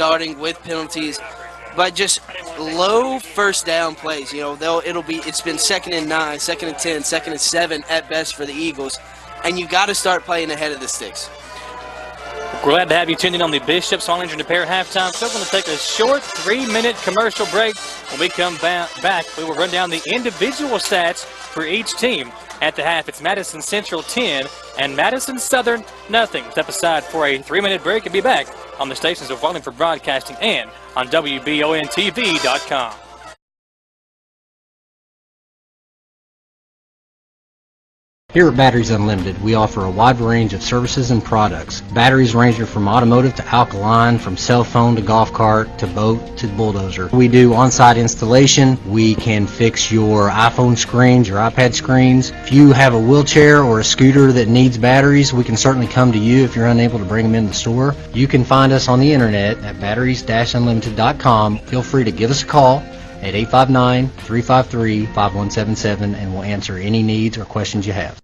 starting with penalties, but just low first down plays. You know, it's been 2nd and 9, 2nd and 10, 2nd and 7 at best for the Eagles, and you got to start playing ahead of the sticks. We're glad to have you tuned in on the Bishop Small Engine Repair halftime. So we're going to take a short 3-minute commercial break. When we come back, we will run down the individual stats for each team. At the half, it's Madison Central 10 and Madison Southern nothing. Step aside for a 3-minute break and be back on the stations of Wallingford Broadcasting and on WBONTV.com. Here at Batteries Unlimited, we offer a wide range of services and products. Batteries range from automotive to alkaline, from cell phone to golf cart to boat to bulldozer. We do on-site installation. We can fix your iPhone screens, your iPad screens. If you have a wheelchair or a scooter that needs batteries, we can certainly come to you if you're unable to bring them in the store. You can find us on the internet at batteries-unlimited.com. Feel free to give us a call at 859-353-5177, and we'll answer any needs or questions you have.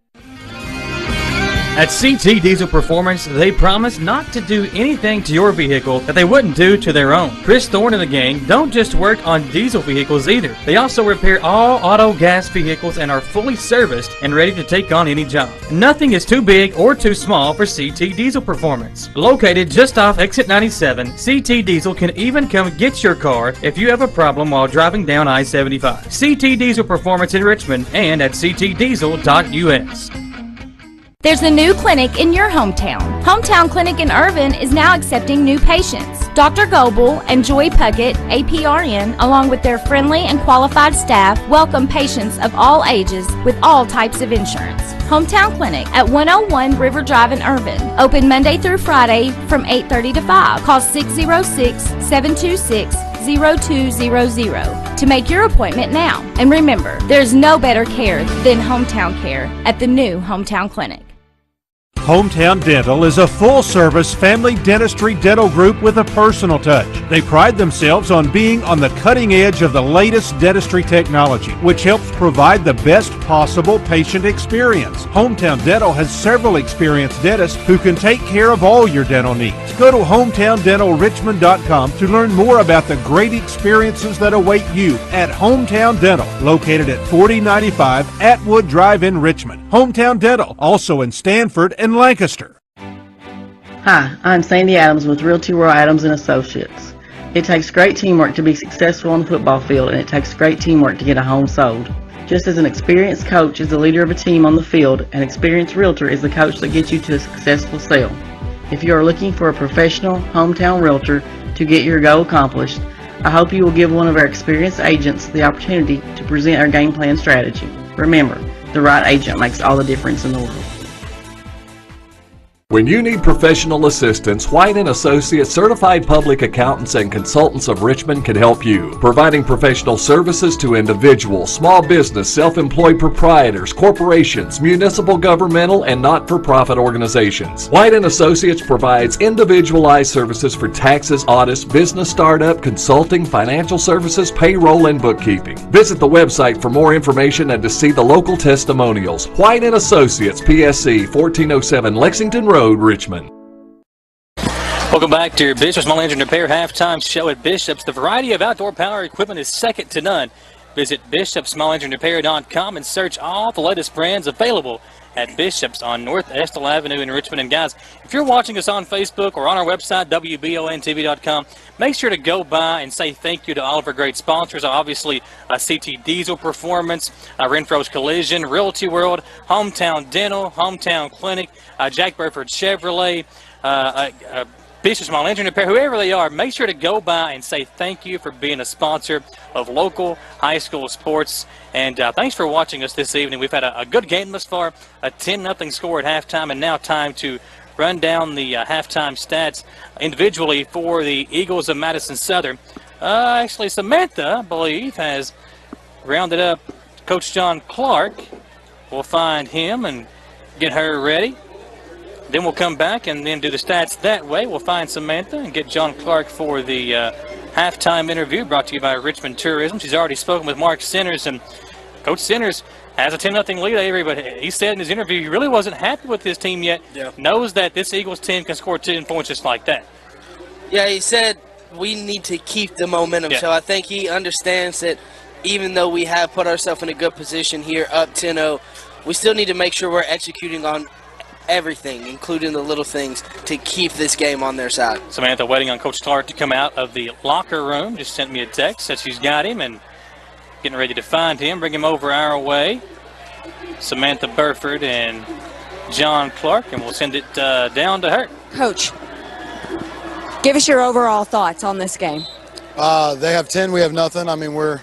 At CT Diesel Performance, they promise not to do anything to your vehicle that they wouldn't do to their own. Chris Thorne and the gang don't just work on diesel vehicles either. They also repair all auto gas vehicles and are fully serviced and ready to take on any job. Nothing is too big or too small for CT Diesel Performance. Located just off Exit 97, CT Diesel can even come get your car if you have a problem while driving down I-75. CT Diesel Performance in Richmond and at ctdiesel.us. There's a new clinic in your hometown. Hometown Clinic in Irvin is now accepting new patients. Dr. Goebel and Joy Puckett, APRN, along with their friendly and qualified staff, welcome patients of all ages with all types of insurance. Hometown Clinic at 101 River Drive in Irvin. Open Monday through Friday from 8:30 to 5. Call 606-726-0200 to make your appointment now. And remember, there's no better care than hometown care at the new Hometown Clinic. Hometown Dental is a full-service family dentistry dental group with a personal touch. They pride themselves on being on the cutting edge of the latest dentistry technology, which helps provide the best possible patient experience. Hometown Dental has several experienced dentists who can take care of all your dental needs. Go to hometowndentalrichmond.com to learn more about the great experiences that await you at Hometown Dental, located at 4095 Atwood Drive in Richmond. Hometown Dental, also in Stanford and Lancaster. Hi, I'm Sandy Adams with Realty Roy Adams & Associates. It takes great teamwork to be successful on the football field, and it takes great teamwork to get a home sold. Just as an experienced coach is the leader of a team on the field, an experienced realtor is the coach that gets you to a successful sale. If you are looking for a professional hometown realtor to get your goal accomplished, I hope you will give one of our experienced agents the opportunity to present our game plan strategy. Remember, the right agent makes all the difference in the world. When you need professional assistance, White & Associates Certified Public Accountants and Consultants of Richmond can help you, providing professional services to individuals, small business, self-employed proprietors, corporations, municipal, governmental, and not-for-profit organizations. White & Associates provides individualized services for taxes, audits, business startup, consulting, financial services, payroll, and bookkeeping. Visit the website for more information and to see the local testimonials. White & Associates, PSC, 1407 Lexington Road, Richmond. Welcome back to your Bishop Small Engine Repair halftime show at Bishop's. The variety of outdoor power equipment is second to none. Visit bishopsmallenginerepair.com and search all the latest brands available at Bishop's on North Estill Avenue in Richmond. And guys, if you're watching us on Facebook or on our website, WBONTV.com, make sure to go by and say thank you to all of our great sponsors. Obviously, CT Diesel Performance, Renfro's Collision, Realty World, Hometown Dental, Hometown Clinic, Jack Burford Chevrolet, Bishop Small Engine Repair, whoever they are. Make sure to go by and say thank you for being a sponsor of local high school sports. And thanks for watching us this evening. We've had a good game thus far, a 10-0 score at halftime, and now time to run down the halftime stats individually for the Eagles of Madison Southern. Actually, Samantha, I believe, has rounded up Coach John Clark. We'll find him and get her ready. Then we'll come back and then do the stats that way. We'll find Samantha and get John Clark for the halftime interview brought to you by Richmond Tourism. She's already spoken with Mark Sinners, and Coach Sinners has a 10-0 lead, Avery, but he said in his interview he really wasn't happy with his team yet. Yeah. Knows that this Eagles team can score 10 points just like that. Yeah, he said we need to keep the momentum. Yeah. So I think he understands that even though we have put ourselves in a good position here, up 10-0, we still need to make sure we're executing on everything, including the little things, to keep this game on their side. Samantha waiting on Coach Clark to come out of the locker room. Just sent me a text, said she's got him and getting ready to find him, bring him over our way. Samantha Burford and John Clark, and we'll send it down to her. Coach, give us your overall thoughts on this game. They have 10, we have nothing. I mean, we're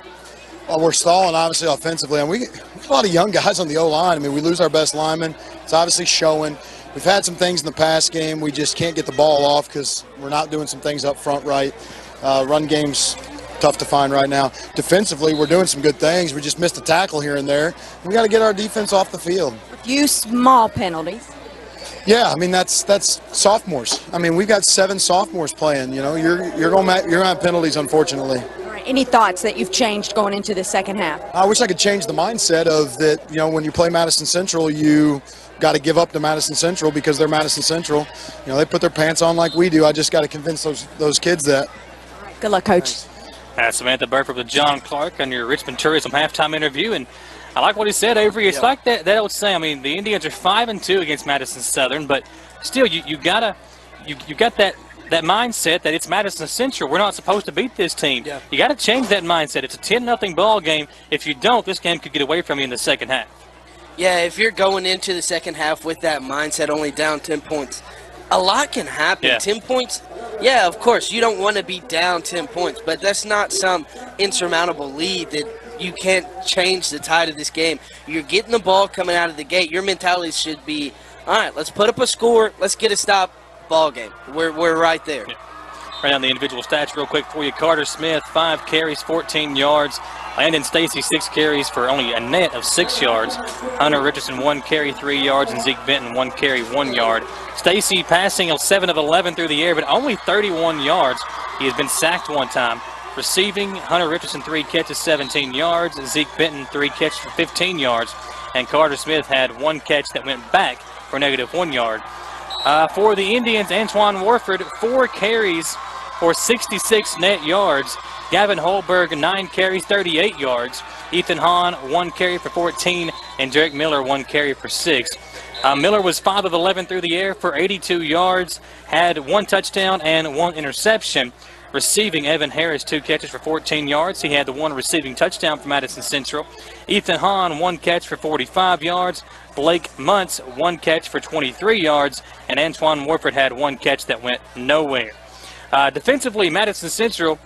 stalling, obviously, offensively. And we have a lot of young guys on the O-line. I mean, we lose our best lineman. It's obviously showing. We've had some things in the past game. We just can't get the ball off because we're not doing some things up front right. Run game's tough to find right now. Defensively, we're doing some good things. We just missed a tackle here and there. We got to get our defense off the field. A few small penalties. Yeah, I mean that's sophomores. I mean we've got 7 sophomores playing. You know, you're gonna have penalties, unfortunately. All right, any thoughts that you've changed going into the second half? I wish I could change the mindset of that. You know, when you play Madison Central, you got to give up to Madison Central because they're Madison Central. You know, they put their pants on like we do. I just got to convince those kids that. All right, good luck, Coach. Samantha Burford with John Clark on your Richmond Tourism halftime interview, and I like what he said, Avery. It's like that old saying. I mean, the Indians are 5-2 against Madison Southern, but still, you got that mindset that it's Madison Central. We're not supposed to beat this team. Yeah. You got to change that mindset. It's a 10-0 ball game. If you don't, this game could get away from you in the second half. Yeah, if you're going into the second half with that mindset, only down 10 points, a lot can happen. Yeah. 10 points, yeah, of course, you don't want to be down 10 points, but that's not some insurmountable lead that you can't change the tide of this game. You're getting the ball coming out of the gate. Your mentality should be, all right, let's put up a score, let's get a stop, ball game. We're right there. Yeah. Right on the individual stats real quick for you. Carter Smith, 5 carries, 14 yards. Landon Stacy, 6 carries for only a net of 6 yards. Hunter Richardson, 1 carry, 3 yards, and Zeke Benton, 1 carry, 1 yard. Stacy passing 7 of 11 through the air, but only 31 yards. He has been sacked 1 time. Receiving, Hunter Richardson, 3 catches, 17 yards. Zeke Benton, 3 catches for 15 yards. And Carter Smith had 1 catch that went back for -1 yard. For the Indians, Antoine Warford, 4 carries for 66 net yards. Gavin Holberg, 9 carries, 38 yards. Ethan Hahn, 1 carry for 14. And Derek Miller, 1 carry for 6. Miller was 5 of 11 through the air for 82 yards. Had 1 touchdown and 1 interception. Receiving, Evan Harris, 2 catches for 14 yards. He had the 1 receiving touchdown for Madison Central. Ethan Hahn, 1 catch for 45 yards. Blake Muntz, 1 catch for 23 yards. And Antoine Warford had 1 catch that went nowhere. Defensively, Madison Central,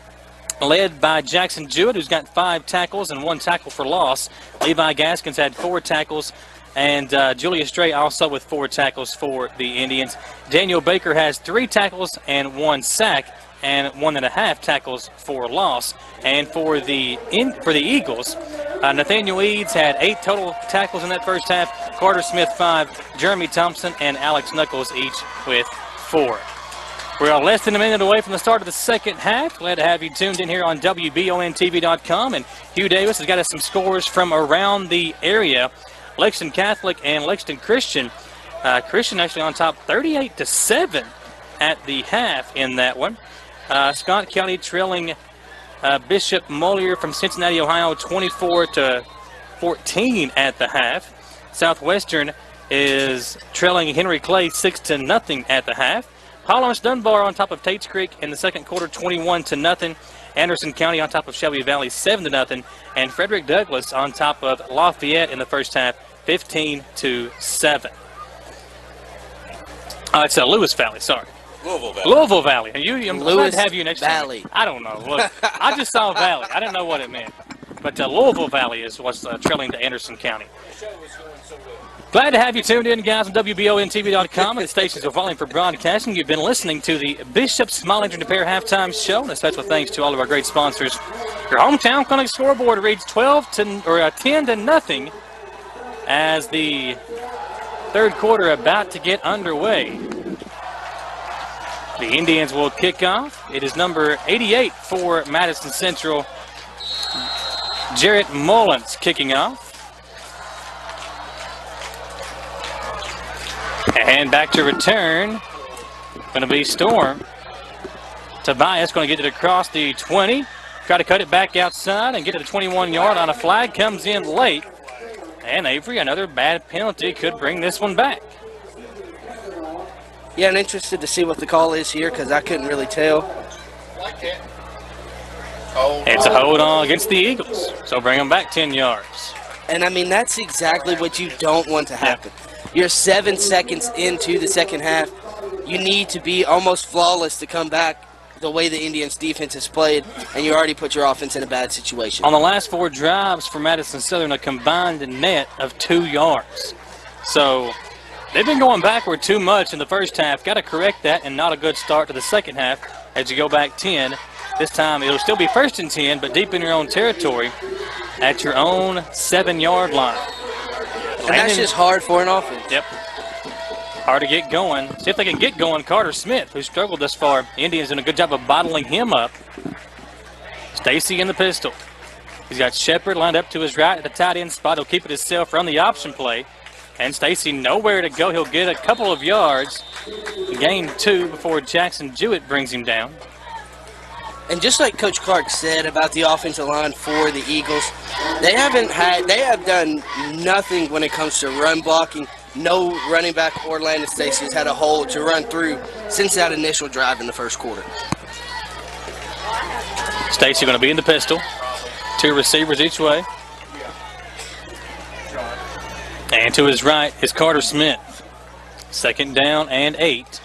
led by Jackson Jewett, who's got 5 tackles and 1 tackle for loss. Levi Gaskins had 4 tackles. And Julius Stray also with 4 tackles for the Indians. Daniel Baker has 3 tackles and 1 sack. And 1.5 tackles for loss. And for the Eagles, Nathaniel Eads had 8 total tackles in that first half. Carter Smith 5, Jeremy Thompson and Alex Knuckles each with 4. We are less than a minute away from the start of the second half. Glad to have you tuned in here on WBONTV.com. And Hugh Davis has got us some scores from around the area. Lexington Catholic and Lexington Christian. Christian actually on top 38-7 at the half in that one. Scott County trailing Bishop Moyer from Cincinnati, Ohio, 24-14 at the half. Southwestern is trailing Henry Clay 6-0 at the half. Paulus Dunbar on top of Tates Creek in the second quarter, 21-0. Anderson County on top of Shelby Valley, 7-0. And Frederick Douglass on top of Lafayette in the first half, 15-7. It's Lewis Valley, sorry. Louisville Valley. I'm glad to have you next Valley. time. I don't know. Look, I just saw Valley. I didn't know what it meant. But Louisville Valley is what's trailing to Anderson County. Glad to have you tuned in, guys, on WBONTV.com and the stations of volume for broadcasting. You've been listening to the Bishop Smiling to Pair halftime show, and a special thanks to all of our great sponsors. Your hometown clinic scoreboard reads 10-0 as the third quarter about to get underway. The Indians will kick off. It is number 88 for Madison Central, Jarrett Mullins kicking off. And back to return, going to be Storm. Tobias going to get it across the 20. Try to cut it back outside and get to the 21-yard on a flag. Comes in late. And Avery, another bad penalty could bring this one back. Yeah, I'm interested to see what the call is here because I couldn't really tell. It's a hold on against the Eagles. So bring them back 10 yards. And, I mean, that's exactly what you don't want to happen. You're 7 seconds into the second half. You need to be almost flawless to come back the way the Indians defense has played, and you already put your offense in a bad situation. On the last 4 drives for Madison Southern, a combined net of 2 yards. So they've been going backward too much in the first half. Got to correct that, and not a good start to the second half as you go back 10. This time it'll still be 1st and 10, but deep in your own territory at your own 7-yard line. And that's just hard for an offense. Yep. Hard to get going. See if they can get going. Carter Smith, who struggled thus far. Indians doing a good job of bottling him up. Stacy in the pistol. He's got Shepard lined up to his right at the tight end spot. He'll keep it himself, run the option play. And Stacy nowhere to go. He'll get a couple of yards. Gain 2 before Jackson Jewett brings him down. And just like Coach Clark said about the offensive line for the Eagles, they have done nothing when it comes to run blocking. No running back or Landon Stacy has had a hole to run through since that initial drive in the first quarter. Stacy going to be in the pistol. 2 receivers each way. And to his right is Carter Smith. 2nd down and 8.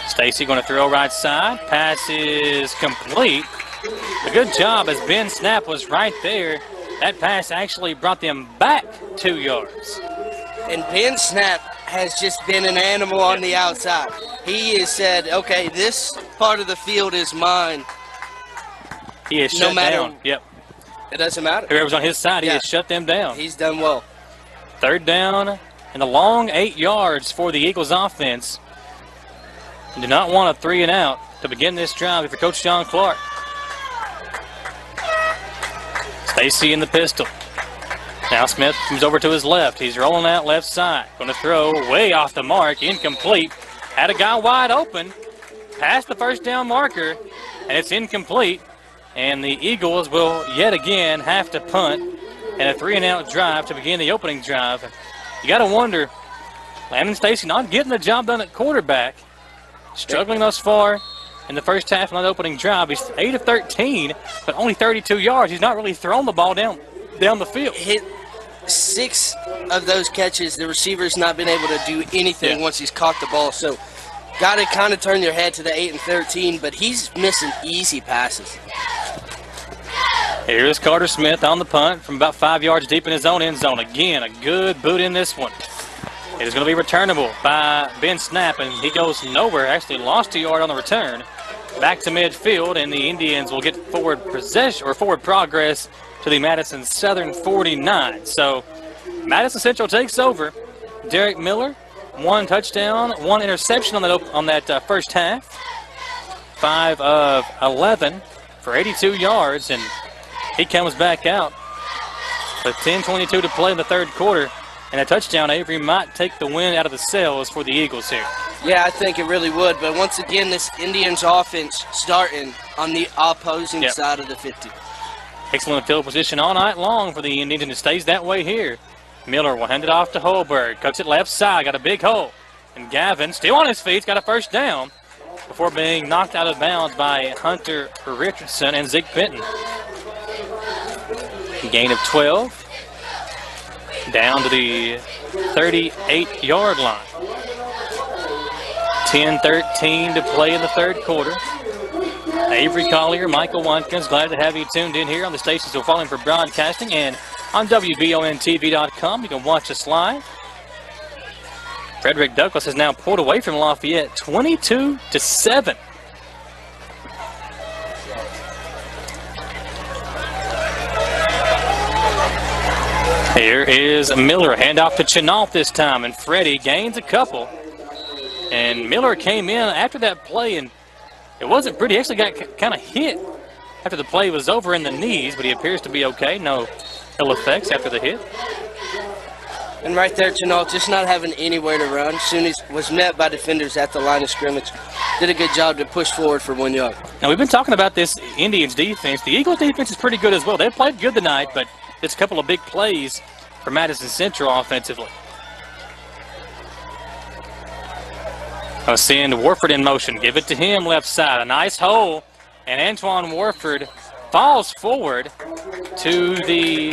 Stacy going to throw right side. Pass is complete. A good job as Ben Snap was right there. That pass actually brought them back 2 yards. And Ben Snap has just been an animal on the outside. He has said, okay, this part of the field is mine. He has shut down. Yep. It doesn't matter. Whoever's on his side, he has shut them down. He's done well. 3rd down and a long 8 yards for the Eagles offense. You do not want a 3 and out to begin this drive if you're Coach John Clark. Stacy in the pistol. Now Smith comes over to his left. He's rolling out left side. Going to throw way off the mark. Incomplete. Had a guy wide open. Past the 1st down marker. And it's incomplete. And the Eagles will yet again have to punt. And a 3 and out drive to begin the opening drive. You got to wonder, Landon Stacy not getting the job done at quarterback. Struggling thus far in the first half on that opening drive. He's 8 of 13, but only 32 yards. He's not really thrown the ball down the field. Hit 6 of those catches, the receiver's not been able to do anything once he's caught the ball. So got to kind of turn your head to the 8 and 13, but he's missing easy passes. Here's Carter Smith on the punt from about 5 yards deep in his own end zone. Again, a good boot in this one. It is going to be returnable by Ben Snap, and he goes nowhere. Actually lost a yard on the return. Back to midfield, and the Indians will get forward possession or forward progress to the Madison Southern 49. So Madison Central takes over. Derek Miller, 1 touchdown, 1 interception on that first half. 5 of 11 for 82 yards, and he comes back out with 10:22 to play in the 3rd quarter. And a touchdown, Avery, might take the win out of the sails for the Eagles here. Yeah, I think it really would. But once again, this Indians offense starting on the opposing side of the 50. Excellent field position all night long for the Indians, and it stays that way here. Miller will hand it off to Holberg. Cuts it left side, got a big hole. And Gavin, still on his feet, got a 1st down before being knocked out of bounds by Hunter Richardson and Zeke Benton. Gain of 12. Down to the 38-yard line. 10-13 to play in the 3rd quarter. Avery Collier, Michael Watkins, glad to have you tuned in here on the stations we're following for broadcasting and on WBONTV.com. You can watch us live. Frederick Douglass has now pulled away from Lafayette 22-7. Here is Miller, handoff to Chenault this time, and Freddie gains a couple. And Miller came in after that play, and it wasn't pretty. He actually got kind of hit after the play was over in the knees, but he appears to be okay. No ill effects after the hit. And right there, Chenault just not having anywhere to run. Soon as was met by defenders at the line of scrimmage. Did a good job to push forward for 1 yard. Now, we've been talking about this Indians defense. The Eagles defense is pretty good as well. They played good tonight, but it's a couple of big plays for Madison Central offensively. I'll send Warford in motion. Give it to him left side. A nice hole. And Antoine Warford falls forward to the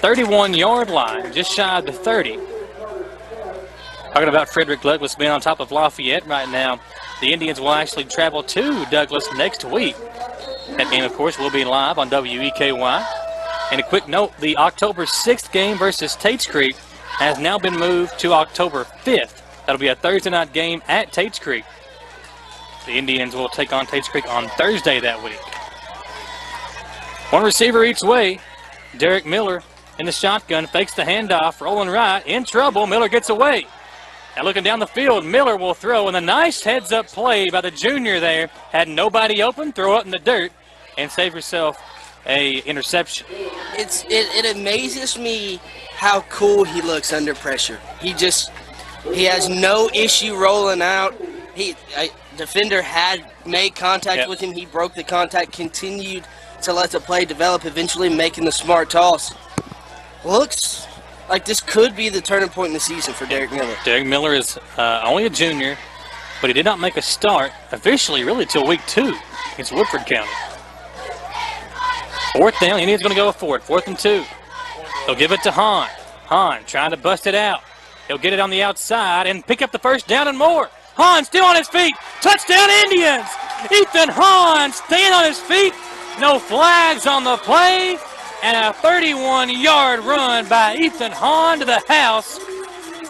31-yard line, just shy of the 30. Talking about Frederick Douglass being on top of Lafayette right now. The Indians will actually travel to Douglas next week. That game, of course, will be live on WEKY. And a quick note, the October 6th game versus Tates Creek has now been moved to October 5th. That'll be a Thursday night game at Tates Creek. The Indians will take on Tates Creek on Thursday that week. One receiver each way. Derek Miller in the shotgun, fakes the handoff, rolling right, in trouble. Miller gets away. Now looking down the field, Miller will throw, and a nice heads-up play by the junior there. Had nobody open, throw it in the dirt, and save yourself a interception. It amazes me how cool he looks under pressure. He has no issue rolling out. A defender had made contact with him. He broke the contact, continued to let the play develop, eventually making the smart toss. Looks like this could be the turning point in the season for Derek Miller. Derek Miller is only a junior, but he did not make a start officially really till week 2 against Woodford County. Fourth down, Indians going to go for it. 4th and 2. They'll give it to Hahn. Hahn trying to bust it out. He'll get it on the outside and pick up the first down and more. Hahn still on his feet. Touchdown Indians! Ethan Hahn staying on his feet. No flags on the play. And a 31-yard run by Ethan Hahn to the house.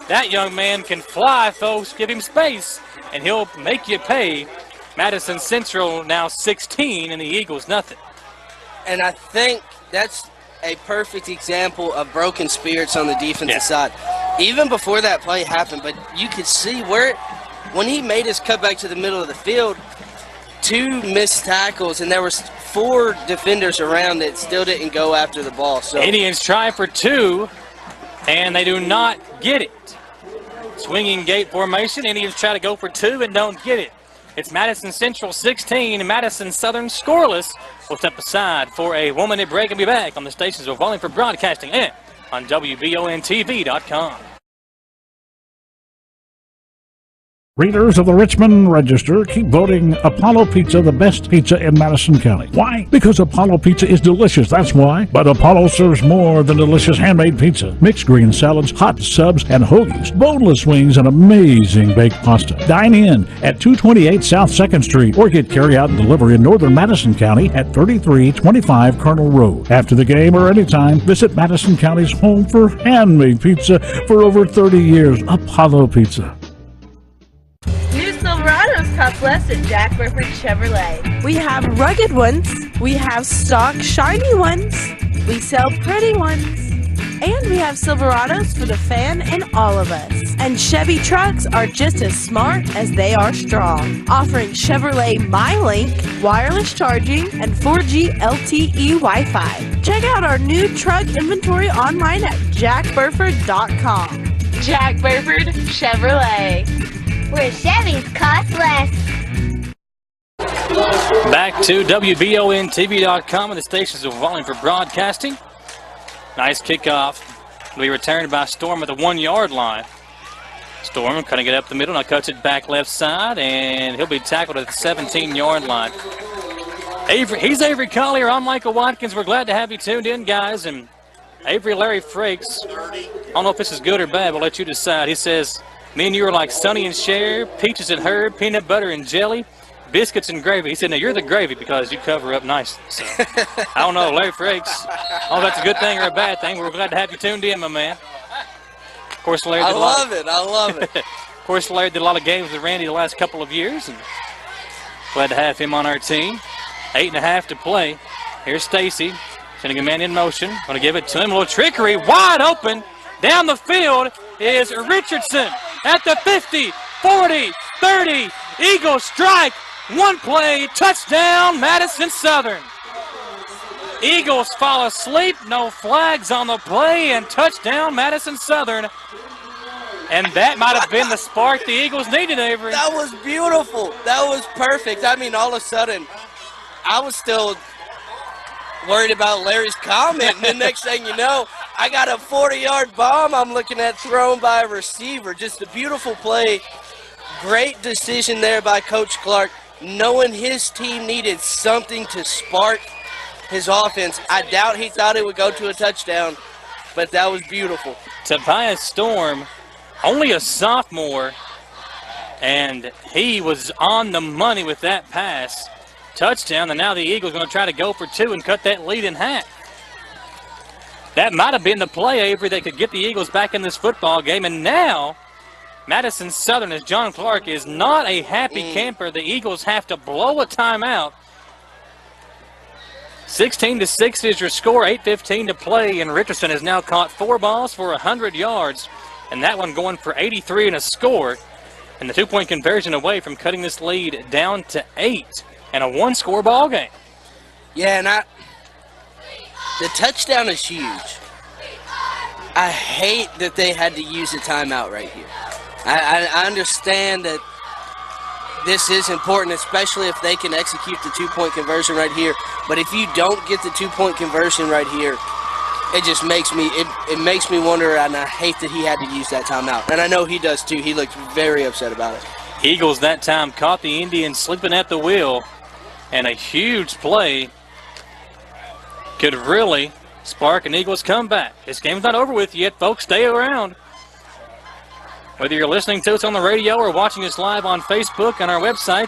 That young man can fly, folks. Give him space, and he'll make you pay. Madison Central now 16, and the Eagles nothing. And I think that's a perfect example of broken spirits on the defensive side. Even before that play happened, but you could see when he made his cutback to the middle of the field, 2 missed tackles, and there was 4 defenders around that still didn't go after the ball. So Indians try for 2, and they do not get it. Swinging gate formation. Indians try to go for 2 and don't get it. It's Madison Central 16 and Madison Southern scoreless. We'll step aside for a 1-minute break and be back on the stations of Wallingford Broadcasting and on WBONTV.com. Readers of the Richmond Register, keep voting Apollo Pizza the best pizza in Madison County. Why? Because Apollo Pizza is delicious, that's why. But Apollo serves more than delicious handmade pizza. Mixed green salads, hot subs, and hoagies, boneless wings, and amazing baked pasta. Dine in at 228 South 2nd Street or get carry-out and delivery in northern Madison County at 3325 Colonel Road. After the game or anytime, visit Madison County's home for handmade pizza for over 30 years, Apollo Pizza. Silverados cost less at Jack Burford Chevrolet. We have rugged ones, we have stock shiny ones, we sell pretty ones, and we have Silverados for the fan and all of us. And Chevy trucks are just as smart as they are strong, offering Chevrolet MyLink, wireless charging, and 4G LTE Wi-Fi. Check out our new truck inventory online at jackburford.com. Jack Burford Chevrolet, where Chevys cost less. Back to WBONTV.com and the stations of Wallingford Broadcasting. Nice kickoff. Will be returned by Storm at the 1-yard line. Storm cutting it up the middle, now cuts it back left side, and he'll be tackled at the 17-yard line. He's Avery Collier. I'm Michael Watkins. We're glad to have you tuned in, guys. And Avery Larry Frakes, I don't know if this is good or bad, we'll let you decide. He says, me and you are like Sonny and Cher, Peaches and Herb, peanut butter and jelly, biscuits and gravy. He said, no, you're the gravy because you cover up nicely. So, I don't know, Larry Frakes. I don't know if that's a good thing or a bad thing. We're glad to have you tuned in, my man. Of course, Larry did I love it. Of course, Larry did a lot of games with Randy the last couple of years. And glad to have him on our team. 8.5 to play. Here's Stacy, sending a man in motion. Going to give it to him. A little trickery, wide open. Down the field is Richardson at the 50, 40, 30. Eagles strike. One play, touchdown, Madison Southern. Eagles fall asleep. No flags on the play, and touchdown Madison Southern. And that might have been the spark the Eagles needed, Avery. That was beautiful. That was perfect. I mean, all of a sudden, I was still worried about Larry's comment. And the next thing you know, I got a 40-yard bomb I'm looking at thrown by a receiver. Just a beautiful play. Great decision there by Coach Clark, knowing his team needed something to spark his offense. I doubt he thought it would go to a touchdown, but that was beautiful. Tobias Storm, only a sophomore, and he was on the money with that pass. Touchdown, and now the Eagles are going to try to go for 2 and cut that lead in half. That might have been the play, Avery, that could get the Eagles back in this football game. And now, Madison Southern, as John Clark is not a happy camper, the Eagles have to blow a timeout. 16-6 is your score, 8:15 to play, and Richardson has now caught 4 balls for 100 yards, and that one going for 83 and a score, and the 2-point conversion away from cutting this lead down to 8 and a 1-score ball game. Yeah, and the touchdown is huge. I hate that they had to use a timeout right here. I understand that this is important, especially if they can execute the 2-point conversion right here. But if you don't get the 2-point conversion right here, it just makes me it makes me wonder, and I hate that he had to use that timeout. And I know he does too. He looked very upset about it. Eagles that time caught the Indians sleeping at the wheel, and a huge play could really spark an Eagles comeback. This game's not over with yet, folks. Stay around. Whether you're listening to us on the radio or watching us live on Facebook and our website,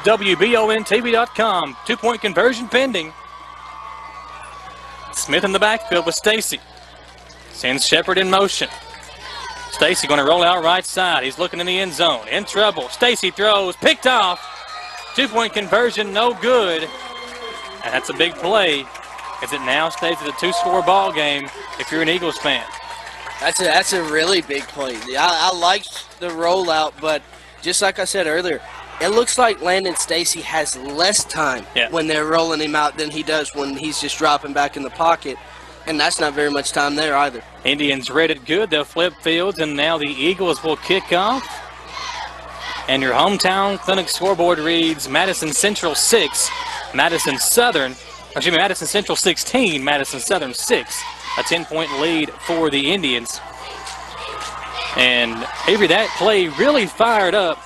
WBONTV.com. 2-point conversion pending. Smith in the backfield with Stacy. Sends Shepard in motion. Stacy going to roll out right side. He's looking in the end zone. In trouble. Stacy throws. Picked off. 2-point conversion, no good. And that's a big play, as it now stays at a 2-score ball game if you're an Eagles fan. That's a really big play. I liked the rollout, but just like I said earlier, it looks like Landon Stacy has less time when they're rolling him out than he does when he's just dropping back in the pocket, and that's not very much time there either. Indians read it good. They'll flip fields, and now the Eagles will kick off. And your hometown clinic scoreboard reads Madison Central 6, Madison Southern 16, Madison Southern 6. A 10-point lead for the Indians. And Avery, that play really fired up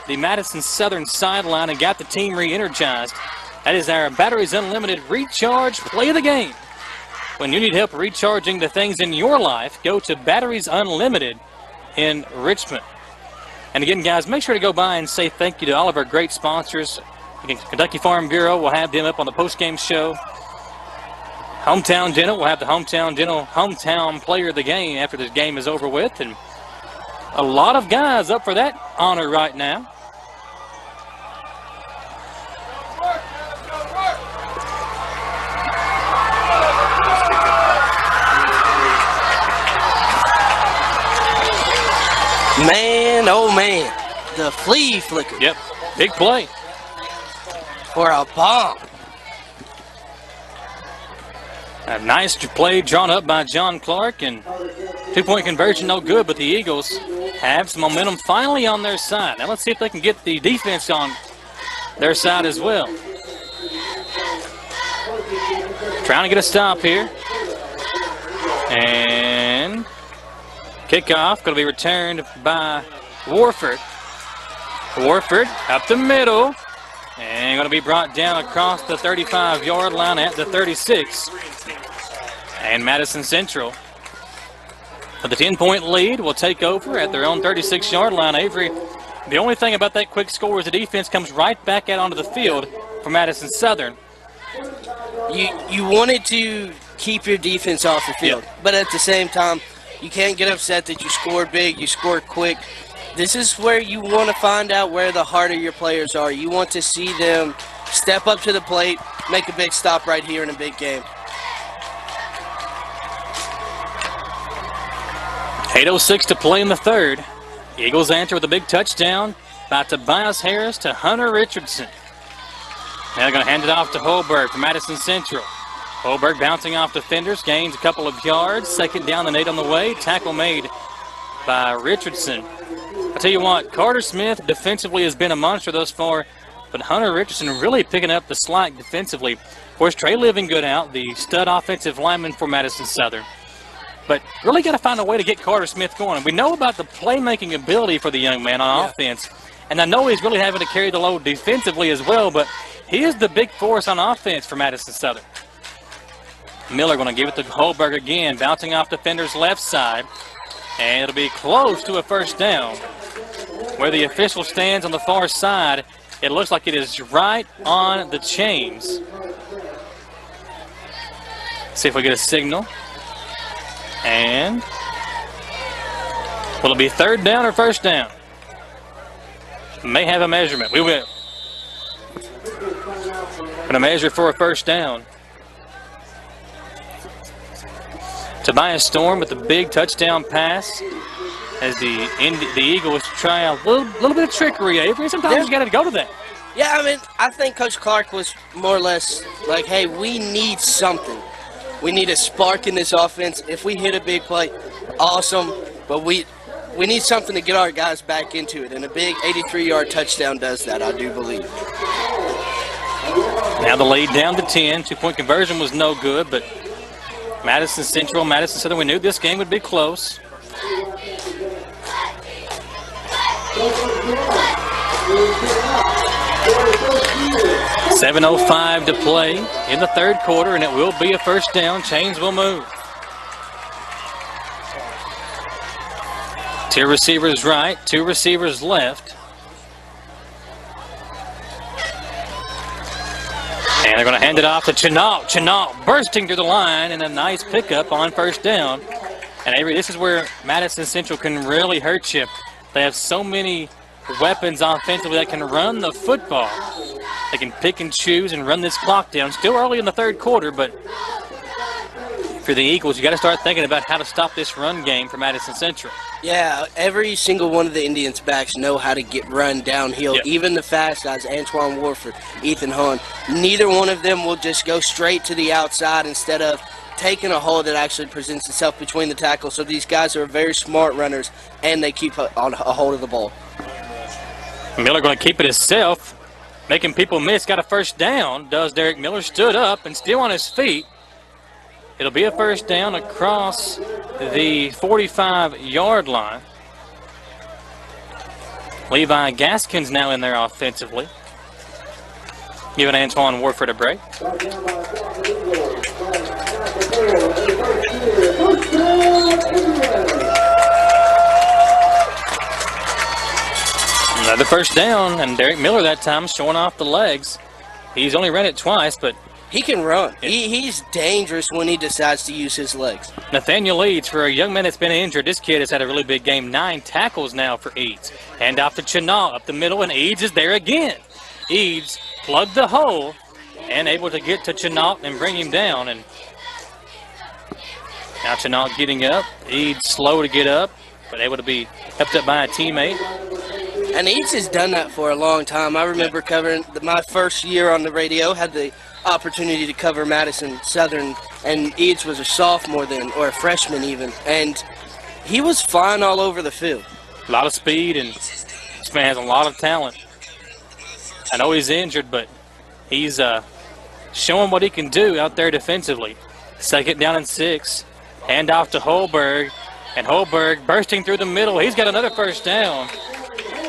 the Madison Southern sideline and got the team re-energized. That is our Batteries Unlimited Recharge Play of the Game. When you need help recharging the things in your life, go to Batteries Unlimited in Richmond. And again, guys, make sure to go by and say thank you to all of our great sponsors. Again, Kentucky Farm Bureau, we'll have them up on the post-game show. Hometown Dental, we'll have the Hometown Dental Hometown Player of the Game after this game is over with. And a lot of guys up for that honor right now. Man, oh man, the flea flicker. Yep, big play. For a bomb. A nice play drawn up by John Clark, and 2-point conversion no good, but the Eagles have some momentum finally on their side. Now let's see if they can get the defense on their side as well. Trying to get a stop here. And kickoff going to be returned by Warford. Warford up the middle. And going to be brought down across the 35-yard line at the 36. And Madison Central, with a 10-point lead, will take over at their own 36-yard line. Avery, the only thing about that quick score is the defense comes right back out onto the field for Madison Southern. You wanted to keep your defense off the field, but at the same time, you can't get upset that you scored big, you scored quick. This is where you want to find out where the heart of your players are. You want to see them step up to the plate, make a big stop right here in a big game. 8:06 to play in the third. Eagles answer with a big touchdown by Tobias Harris to Hunter Richardson. Now they're going to hand it off to Holberg for Madison Central. Holberg bouncing off defenders, gains a couple of yards. Second down and 8 on the way. Tackle made by Richardson. I tell you what, Carter Smith defensively has been a monster thus far, but Hunter Richardson really picking up the slack defensively. Of course, Trey Livingood out, the stud offensive lineman for Madison Southern. But really got to find a way to get Carter Smith going. We know about the playmaking ability for the young man on offense, and I know he's really having to carry the load defensively as well, but he is the big force on offense for Madison Southern. Miller going to give it to Holberg again, bouncing off defender's left side, and it'll be close to a first down. Where the official stands on the far side, it looks like it is right on the chains. See if we get a signal. And will it be third down or first down? May have a measurement. We will. Going to measure for a first down. Tobias Storm with the big touchdown pass as the Eagles try a little bit of trickery, Avery. Sometimes you got to go to that. Yeah, I mean, I think Coach Clark was more or less like, hey, we need something. We need a spark in this offense. If we hit a big play, awesome. But we need something to get our guys back into it. And a big 83-yard touchdown does that, I do believe. Now the lead down to 10. Two-point conversion was no good, but Madison Central, Madison Southern, we knew this game would be close. .7:05 to play in the third quarter, and it will be a first down. Chains will move. Two receivers right, two receivers left. And they're going to hand it off to Chenault. Chenault bursting through the line, and a nice pickup on first down. And Avery, this is where Madison Central can really hurt you. They have so many weapons offensively that can run the football. They can pick and choose and run this clock down. Still early in the third quarter, but for the Eagles, you got to start thinking about how to stop this run game for Madison Central. Yeah, every single one of the Indians' backs know how to get run downhill. Yep. Even the fast guys, Antoine Warford, Ethan Hahn, neither one of them will just go straight to the outside instead of taking a hole that actually presents itself between the tackles. So these guys are very smart runners, and they keep on a hold of the ball. Miller going to keep it himself, making people miss. Got a first down, does Derek Miller. Stood up and still on his feet. It'll be a first down across the 45-yard line. Levi Gaskin's now in there offensively, giving Antoine Warford a break. Another first down, and Derek Miller that time showing off the legs. He's only ran it twice, but he can run. He's dangerous when he decides to use his legs. Nathaniel Eads, for a young man that's been injured, this kid has had a really big game. 9 tackles now for Eads. Hand off to Chenault up the middle, and Eads is there again. Eads plugged the hole and able to get to Chenault and bring him down. And now Chenault getting up. Eads slow to get up, but able to be helped up by a teammate. And Eads has done that for a long time. I remember covering my first year on the radio, had the opportunity to cover Madison Southern, and Eads was a sophomore then, or a freshman even, and he was flying all over the field. A lot of speed, and this man has a lot of talent. I know he's injured, but he's showing what he can do out there defensively. Second down and 6. Hand off to Holberg, and Holberg bursting through the middle. He's got another first down.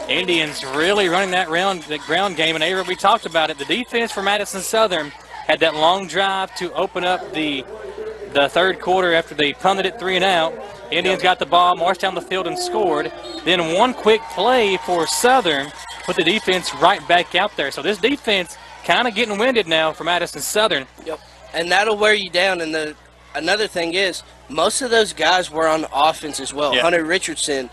Indians really running that ground game, and Avery, we talked about it. The defense for Madison Southern had that long drive to open up the third quarter after they punted it 3 and out. Indians got the ball, marched down the field, and scored. Then one quick play for Southern put the defense right back out there. So this defense kind of getting winded now for Madison Southern. Yep, and that'll wear you down. And another thing is, most of those guys were on offense as well. Yeah. Hunter Richardson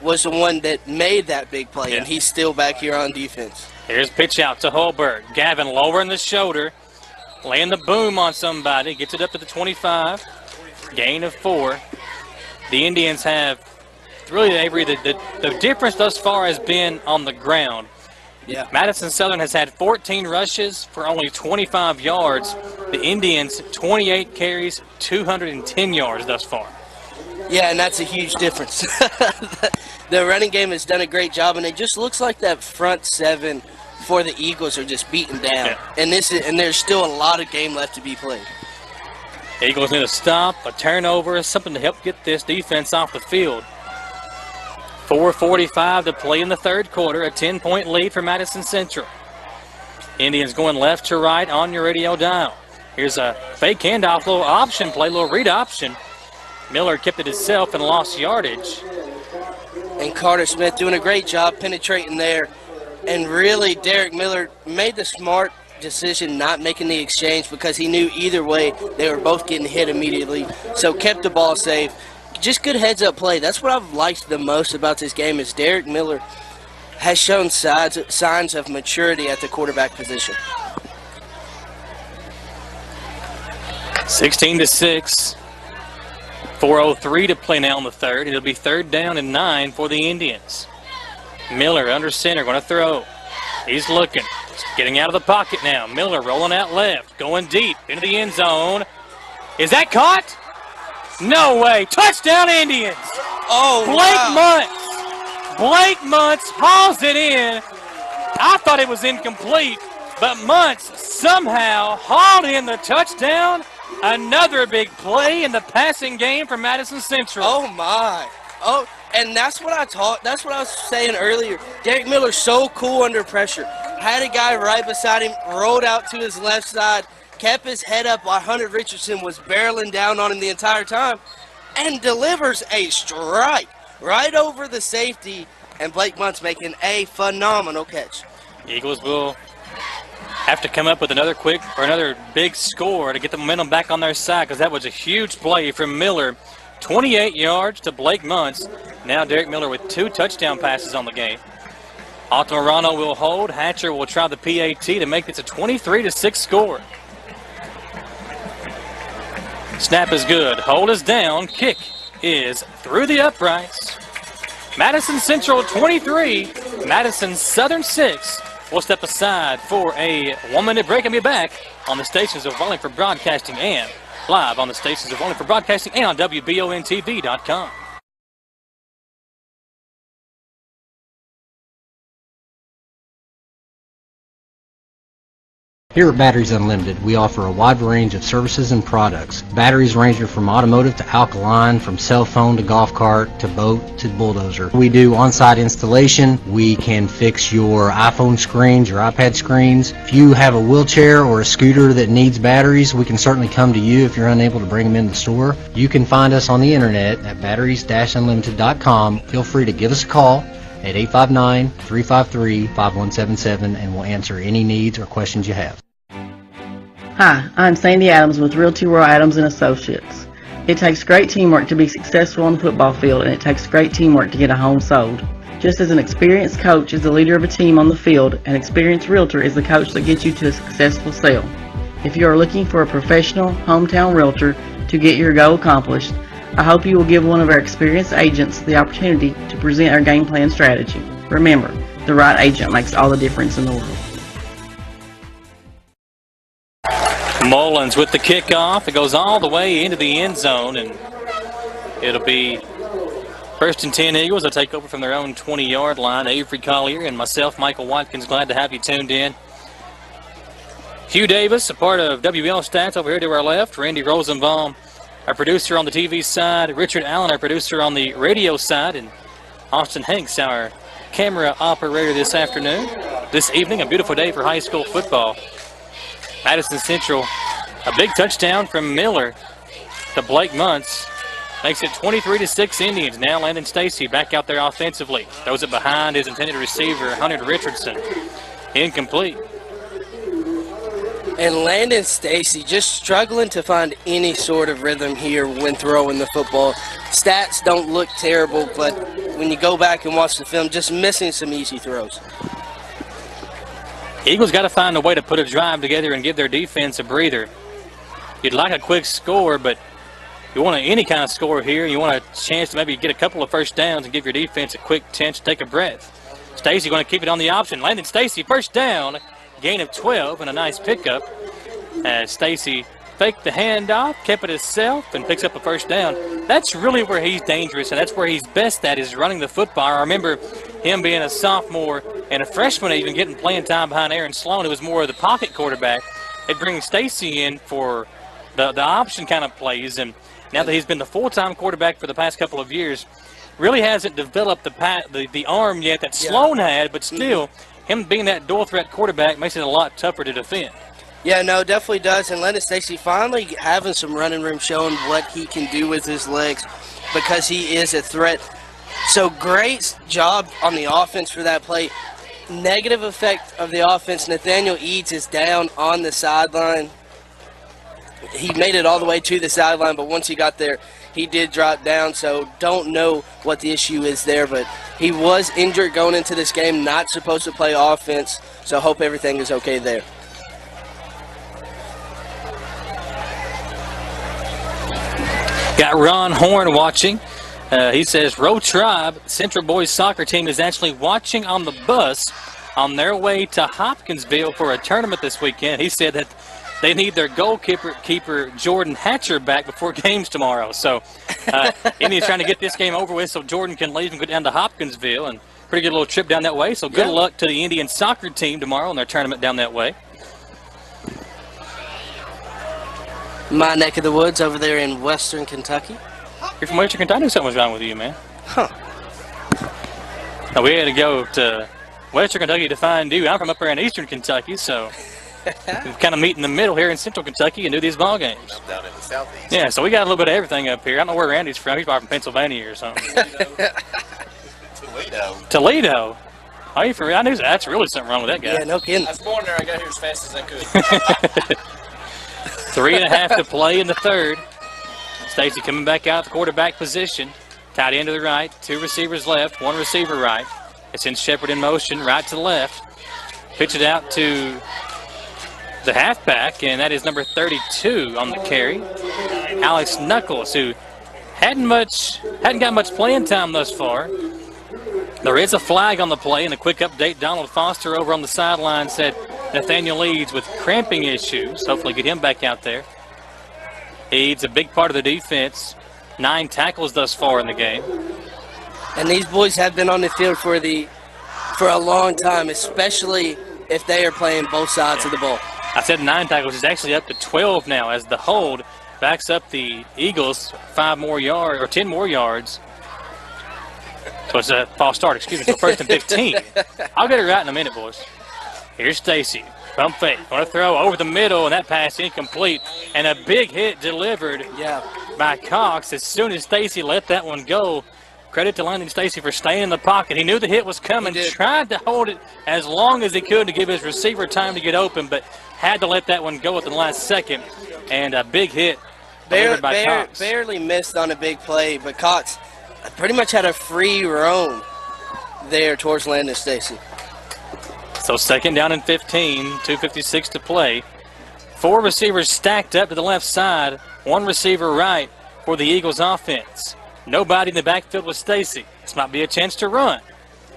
was the one that made that big play, and he's still back here on defense. Here's pitch out to Holberg. Gavin lowering the shoulder, laying the boom on somebody, gets it up to the 25. Gain of 4. The Indians have really, Avery, the difference thus far has been on the ground. Yeah. Madison Southern has had 14 rushes for only 25 yards. The Indians, 28 carries, 210 yards thus far. Yeah, and that's a huge difference. The running game has done a great job, and it just looks like that front seven for the Eagles are just beaten down. Yeah. And there's still a lot of game left to be played. Eagles need a stop, a turnover, something to help get this defense off the field. 4:45 to play in the third quarter, a 10-point lead for Madison Central. Indians going left to right on your radio dial. Here's a fake handoff, little option play, little read option. Miller kept it himself and lost yardage. And Carter Smith doing a great job penetrating there. And really, Derek Miller made the smart decision not making the exchange because he knew either way they were both getting hit immediately. So kept the ball safe. Just good heads-up play. That's what I've liked the most about this game is Derek Miller has shown signs of maturity at the quarterback position. 16-6. 4:03 to play now in the third. It'll be 3rd down and 9 for the Indians. Miller under center, going to throw. He's looking. Getting out of the pocket now. Miller rolling out left. Going deep into the end zone. Is that caught? No way. Touchdown Indians. Oh, Blake Muntz hauls it in. I thought it was incomplete, but Muntz somehow hauled in the touchdown. Another big play in the passing game for Madison Central. Oh, my. Oh, and that's what that's what I was saying earlier. Derek Miller's so cool under pressure. Had a guy right beside him, rolled out to his left side, kept his head up while Hunter Richardson was barreling down on him the entire time, and delivers a strike right over the safety, and Blake Muntz making a phenomenal catch. Eagles will have to come up with another big score to get the momentum back on their side because that was a huge play from Miller. 28 yards to Blake Muntz. Now Derek Miller with 2 touchdown passes on the game. Altamirano will hold. Hatcher will try the PAT to make this a 23-6 score. Snap is good. Hold is down. Kick is through the uprights. Madison Central 23, Madison Southern 6. We'll step aside for a 1-minute break and be back on the stations of Wallingford Broadcasting and live on the stations of Wallingford Broadcasting and on WBONTV.com. Here at Batteries Unlimited, we offer a wide range of services and products. Batteries range from automotive to alkaline, from cell phone to golf cart to boat to bulldozer. We do on-site installation. We can fix your iPhone screens, your iPad screens. If you have a wheelchair or a scooter that needs batteries, we can certainly come to you if you're unable to bring them in the store. You can find us on the internet at batteries-unlimited.com. Feel free to give us a call at 859-353-5177 and we'll answer any needs or questions you have. Hi, I'm Sandy Adams with Realty Royal Adams & Associates. It takes great teamwork to be successful on the football field, and it takes great teamwork to get a home sold. Just as an experienced coach is the leader of a team on the field, an experienced realtor is the coach that gets you to a successful sale. If you are looking for a professional hometown realtor to get your goal accomplished, I hope you will give one of our experienced agents the opportunity to present our game plan strategy. Remember, the right agent makes all the difference in the world. Mullins with the kickoff. It goes all the way into the end zone, and it'll be 1st and 10 Eagles. They'll take over from their own 20-yard line. Avery Collier and myself, Michael Watkins, glad to have you tuned in. Hugh Davis, a part of WBL Stats over here to our left. Randy Rosenbaum, our producer on the TV side. Richard Allen, our producer on the radio side. And Austin Hanks, our camera operator this evening. A beautiful day for high school football. Madison Central, a big touchdown from Miller to Blake Muntz. Makes it 23-6 Indians. Now Landon Stacy back out there offensively. Throws it behind his intended receiver, Hunter Richardson. Incomplete. And Landon Stacy just struggling to find any sort of rhythm here when throwing the football. Stats don't look terrible, but when you go back and watch the film, just missing some easy throws. Eagles got to find a way to put a drive together and give their defense a breather. You'd like a quick score, but you want any kind of score here. You want a chance to maybe get a couple of first downs and give your defense a quick chance to take a breath. Stacy going to keep it on the option. Landon Stacy, first down, gain of 12, and a nice pickup as Stacy faked the handoff, kept it himself, and picks up a first down. That's really where he's dangerous, and that's where he's best at, is running the football. I remember him being a sophomore and a freshman, even getting playing time behind Aaron Sloan. It was more of the pocket quarterback. They'd bring Stacy in for the option kind of plays, and now that he's been the full-time quarterback for the past couple of years, really hasn't developed the arm yet that Sloan had, but still, him being that dual threat quarterback makes it a lot tougher to defend. Yeah, no, definitely does. And Landon Stacy finally having some running room, showing what he can do with his legs because he is a threat. So great job on the offense for that play. Negative effect of the offense, Nathaniel Eads is down on the sideline. He made it all the way to the sideline, but once he got there, he did drop down, so don't know what the issue is there, but he was injured going into this game, not supposed to play offense, so hope everything is okay there. Got Ron Horn watching. He says, Row Tribe Central Boys soccer team is actually watching on the bus on their way to Hopkinsville for a tournament this weekend. He said that they need their goalkeeper Jordan Hatcher back before games tomorrow. So Indy's trying to get this game over with so Jordan can leave and go down to Hopkinsville. And pretty good little trip down that way. So good luck to the Indian soccer team tomorrow in their tournament down that way. My neck of the woods over there in western Kentucky. You're from Western Kentucky? I knew something was wrong with you, man. Huh. Now, we had to go to Western Kentucky to find you. I'm from up there in eastern Kentucky, so we kind of meet in the middle here in central Kentucky and do these ball games. I'm down in the southeast. Yeah, so we got a little bit of everything up here. I don't know where Randy's from. He's probably from Pennsylvania or something. Toledo. Oh, you from? I knew that's really something wrong with that guy. Yeah, no kidding. I was born there. I got here as fast as I could. 3.5 to play in the third. Stacy coming back out the quarterback position. Tight end to the right. 2 receivers left. 1 receiver right. It sends Shepard in motion right to left. Pitch it out to the halfback, and that is number 32 on the carry, Alex Knuckles, who hadn't got much playing time thus far. There is a flag on the play, and a quick update. Donald Foster over on the sideline said Nathaniel Eads with cramping issues. Hopefully get him back out there. Eads, a big part of the defense. 9 tackles thus far in the game. And these boys have been on the field for a long time, especially if they are playing both sides of the ball. I said 9 tackles. It's actually up to 12 now as the hold backs up the Eagles 10 more yards. So it's a false start, excuse me, so 1st and 15. I'll get it right in a minute, boys. Here's Stacy. Pump fake. Going to throw over the middle, and that pass incomplete. And a big hit delivered by Cox. As soon as Stacy let that one go, credit to Landon Stacy for staying in the pocket. He knew the hit was coming, tried to hold it as long as he could to give his receiver time to get open, but had to let that one go at the last second. And a big hit delivered by Cox. Barely missed on a big play, but Cox pretty much had a free roam there towards Landon Stacy. So 2nd down and 15, 2:56 to play. 4 receivers stacked up to the left side, 1 receiver right for the Eagles offense. Nobody in the backfield with Stacy. This might be a chance to run.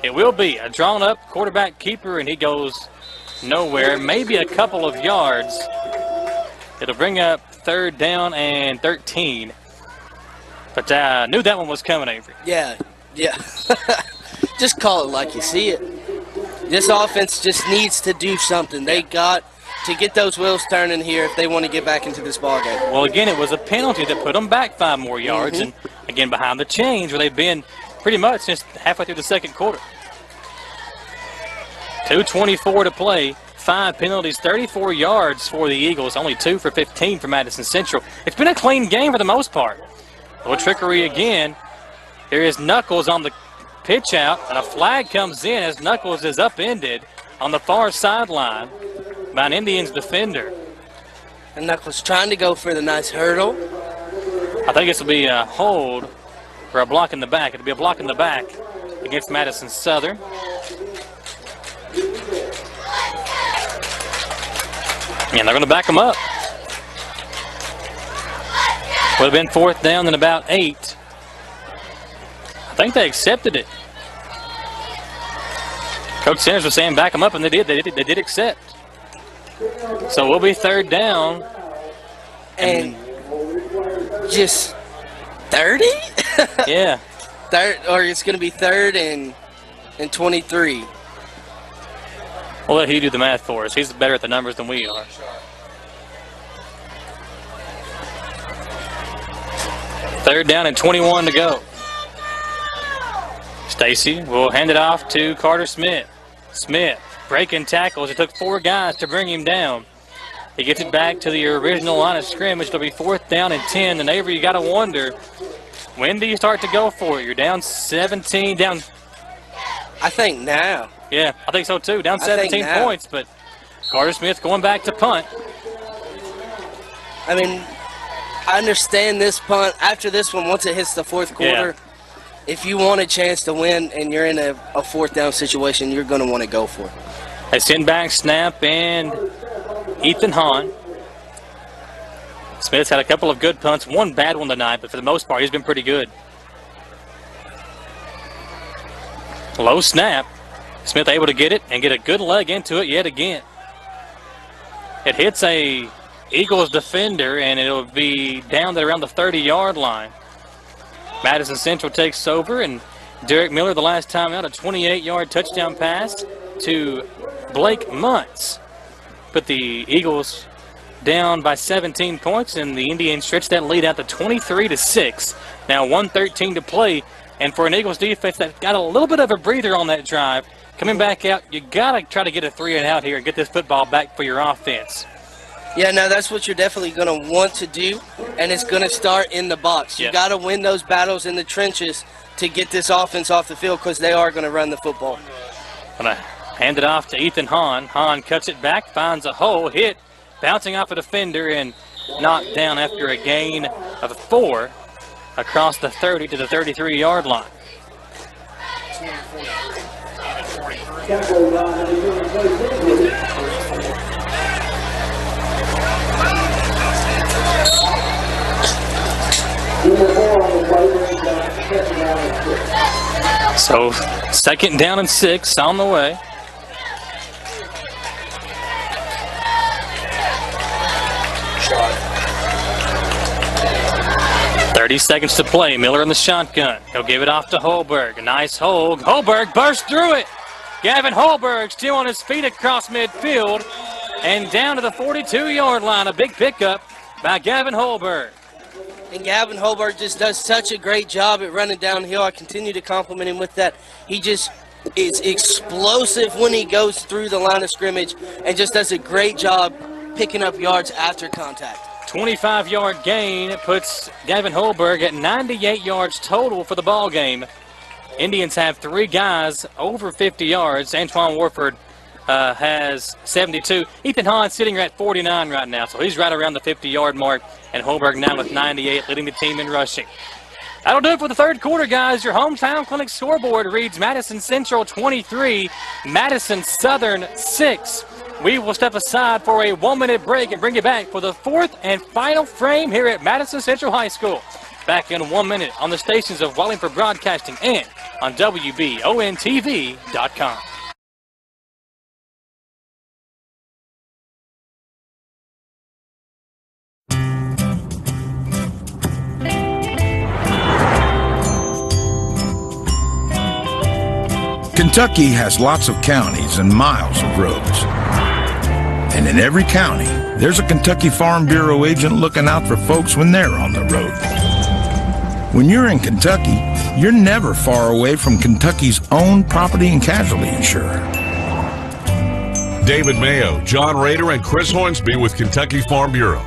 It will be a drawn-up quarterback keeper, and he goes nowhere, maybe a couple of yards. It'll bring up 3rd down and 13. But I knew that one was coming, Avery. Yeah. Just call it like you see it. This offense just needs to do something. They got to get those wheels turning here if they want to get back into this ballgame. Well, again, it was a penalty that put them back 5 more yards. And, again, behind the chains where they've been pretty much since halfway through the second quarter. 2:24 to play. 5 penalties, 34 yards for the Eagles. Only 2 for 15 for Madison Central. It's been a clean game for the most part. A little trickery again. Here is Knuckles on the pitch out, and a flag comes in as Knuckles is upended on the far sideline by an Indians defender. And Knuckles trying to go for the nice hurdle. I think this will be a hold or a block in the back. It'll be a block in the back against Madison Southern. And they're going to back them up. Would have been 4th down and about 8. I think they accepted it. Coach Sanders was saying back them up, and they did. They did accept. So we'll be third down. And just 30? Yeah. Third, or it's going to be third and 23. We'll let he do the math for us. He's better at the numbers than we are. Third down and 21 to go. Stacy will hand it off to Carter Smith. Smith breaking tackles. It took 4 guys to bring him down. He gets it back to the original line of scrimmage. It'll be 4th down and 10. And Avery, you got to wonder, when do you start to go for it? You're down 17, down. I think now. Yeah, I think so too. Down 17 points, but Carter Smith going back to punt. I mean, I understand this punt. After this one, once it hits the 4th quarter, if you want a chance to win and you're in a 4th down situation, you're going to want to go for it. A send back snap, and Ethan Hahn. Smith's had a couple of good punts, one bad one tonight, but for the most part, he's been pretty good. Low snap. Smith able to get it and get a good leg into it yet again. It hits a Eagles defender, and it'll be down to around the 30-yard line. Madison Central takes over, and Derek Miller, the last time out, a 28-yard touchdown pass to Blake Muntz. Put the Eagles down by 17 points, and the Indians stretched that lead out to 23-6. Now 1:13 to play, and for an Eagles defense that got a little bit of a breather on that drive, coming back out, you got to try to get a 3 and out here and get this football back for your offense. Yeah, no, that's what you're definitely going to want to do, and it's going to start in the box. You got to win those battles in the trenches to get this offense off the field because they are going to run the football. Gonna hand it off to Ethan Hahn. Hahn cuts it back, finds a hole, hit, bouncing off a defender and knocked down after a gain of 4 across the 30 to the 33-yard line. So 2nd down and 6 on the way. Shot. 30 seconds to play. Miller in the shotgun. He'll give it off to Holberg. A nice hold. Holberg burst through it. Gavin Holberg still on his feet across midfield and down to the 42-yard line. A big pickup by Gavin Holberg. And Gavin Holberg just does such a great job at running downhill. I continue to compliment him with that. He just is explosive when he goes through the line of scrimmage and just does a great job picking up yards after contact. 25-yard gain puts Gavin Holberg at 98 yards total for the ball game. Indians have 3 guys over 50 yards. Antoine Warford has 72. Ethan Hahn sitting at 49 right now, so he's right around the 50-yard mark. And Holberg now with 98, leading the team in rushing. That'll do it for the 3rd quarter, guys. Your hometown clinic scoreboard reads Madison Central 23, Madison Southern 6. We will step aside for a 1-minute break and bring you back for the 4th and final frame here at Madison Central High School. Back in 1 minute on the stations of Wallingford Broadcasting and on WBONTV.com. Kentucky has lots of counties and miles of roads. And in every county, there's a Kentucky Farm Bureau agent looking out for folks when they're on the road. When you're in Kentucky, you're never far away from Kentucky's own property and casualty insurer. David Mayo, John Rader, and Chris Hornsby with Kentucky Farm Bureau.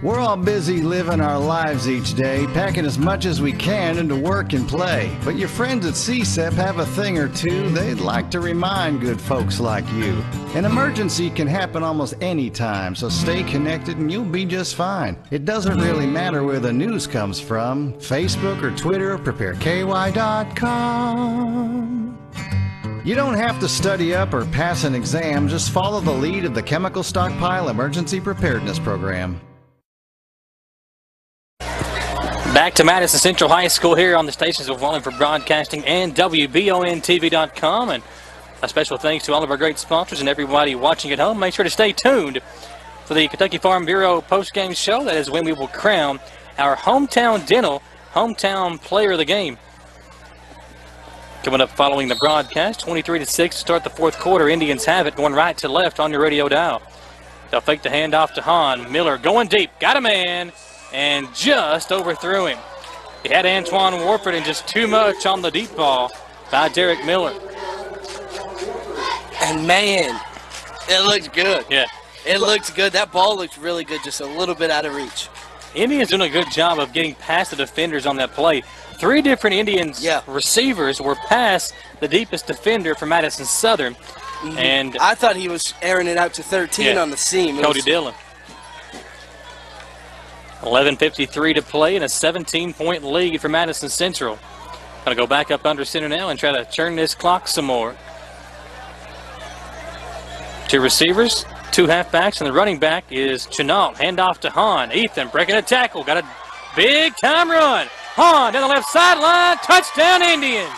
We're all busy living our lives each day, packing as much as we can into work and play. But your friends at CSEP have a thing or two they'd like to remind good folks like you. An emergency can happen almost any time, so stay connected and you'll be just fine. It doesn't really matter where the news comes from, Facebook or Twitter, prepareky.com. You don't have to study up or pass an exam, just follow the lead of the Chemical Stockpile Emergency Preparedness Program. Back to Madison Central High School here on the stations of Wallingford Broadcasting and WBONTV.com. And a special thanks to all of our great sponsors and everybody watching at home. Make sure to stay tuned for the Kentucky Farm Bureau postgame show. That is when we will crown our Hometown Dental Hometown Player of the Game. Coming up following the broadcast, 23-6 to start the fourth quarter. Indians have it, going right to left on your radio dial. They'll fake the handoff to Hahn. Miller going deep, got a man, and just overthrew him. He had Antoine Warford and just too much on the deep ball by Derek Miller. And man, it looks good. Yeah. It looks good. That ball looks really good, just a little bit out of reach. Indians doing a good job of getting past the defenders on that play. 3 different Indians receivers were past the deepest defender for Madison Southern. And I thought he was airing it out to 13 on the seam. Cody Dillon. 11:53 to play and a 17-point lead for Madison Central. Going to go back up under center now and try to turn this clock some more. 2 receivers, 2 halfbacks, and the running back is Chenault. Handoff to Hahn. Ethan breaking a tackle. Got a big time run. Hahn down the left sideline. Touchdown Indians.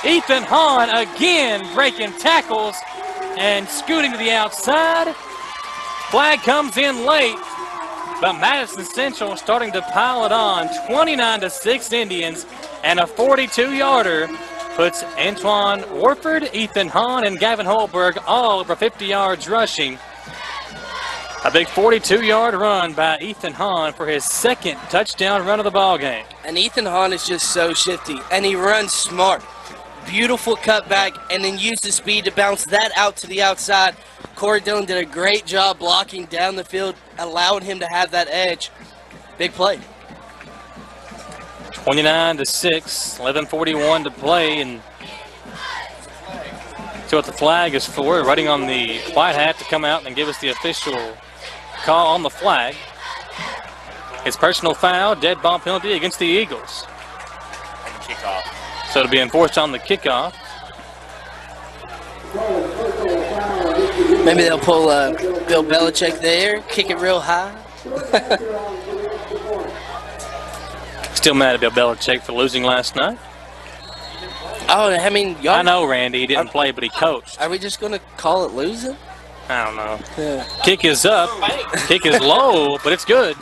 Ethan Hahn again breaking tackles and scooting to the outside. Flag comes in late. But Madison Central starting to pile it on. 29-6 Indians, and a 42-yarder puts Antoine Warford, Ethan Hahn, and Gavin Holberg all over 50 yards rushing. A big 42-yard run by Ethan Hahn for his second touchdown run of the ball game. And Ethan Hahn is just so shifty, and he runs smart. Beautiful cutback, and then used the speed to bounce that out to the outside. Corey Dillon did a great job blocking down the field, allowing him to have that edge. Big play. 29-6, 11:41 to play, and see what the flag is for. Waiting on the white hat to come out and give us the official call on the flag. It's personal foul, dead ball penalty against the Eagles. Kickoff. So it'll be enforced on the kickoff. Maybe they'll pull Bill Belichick there, kick it real high. Still mad at Bill Belichick for losing last night. Oh, I mean, I know, Randy. He didn't play, but he coached. Are we just going to call it losing? I don't know. Yeah. Kick is up. Kick is low, but it's good.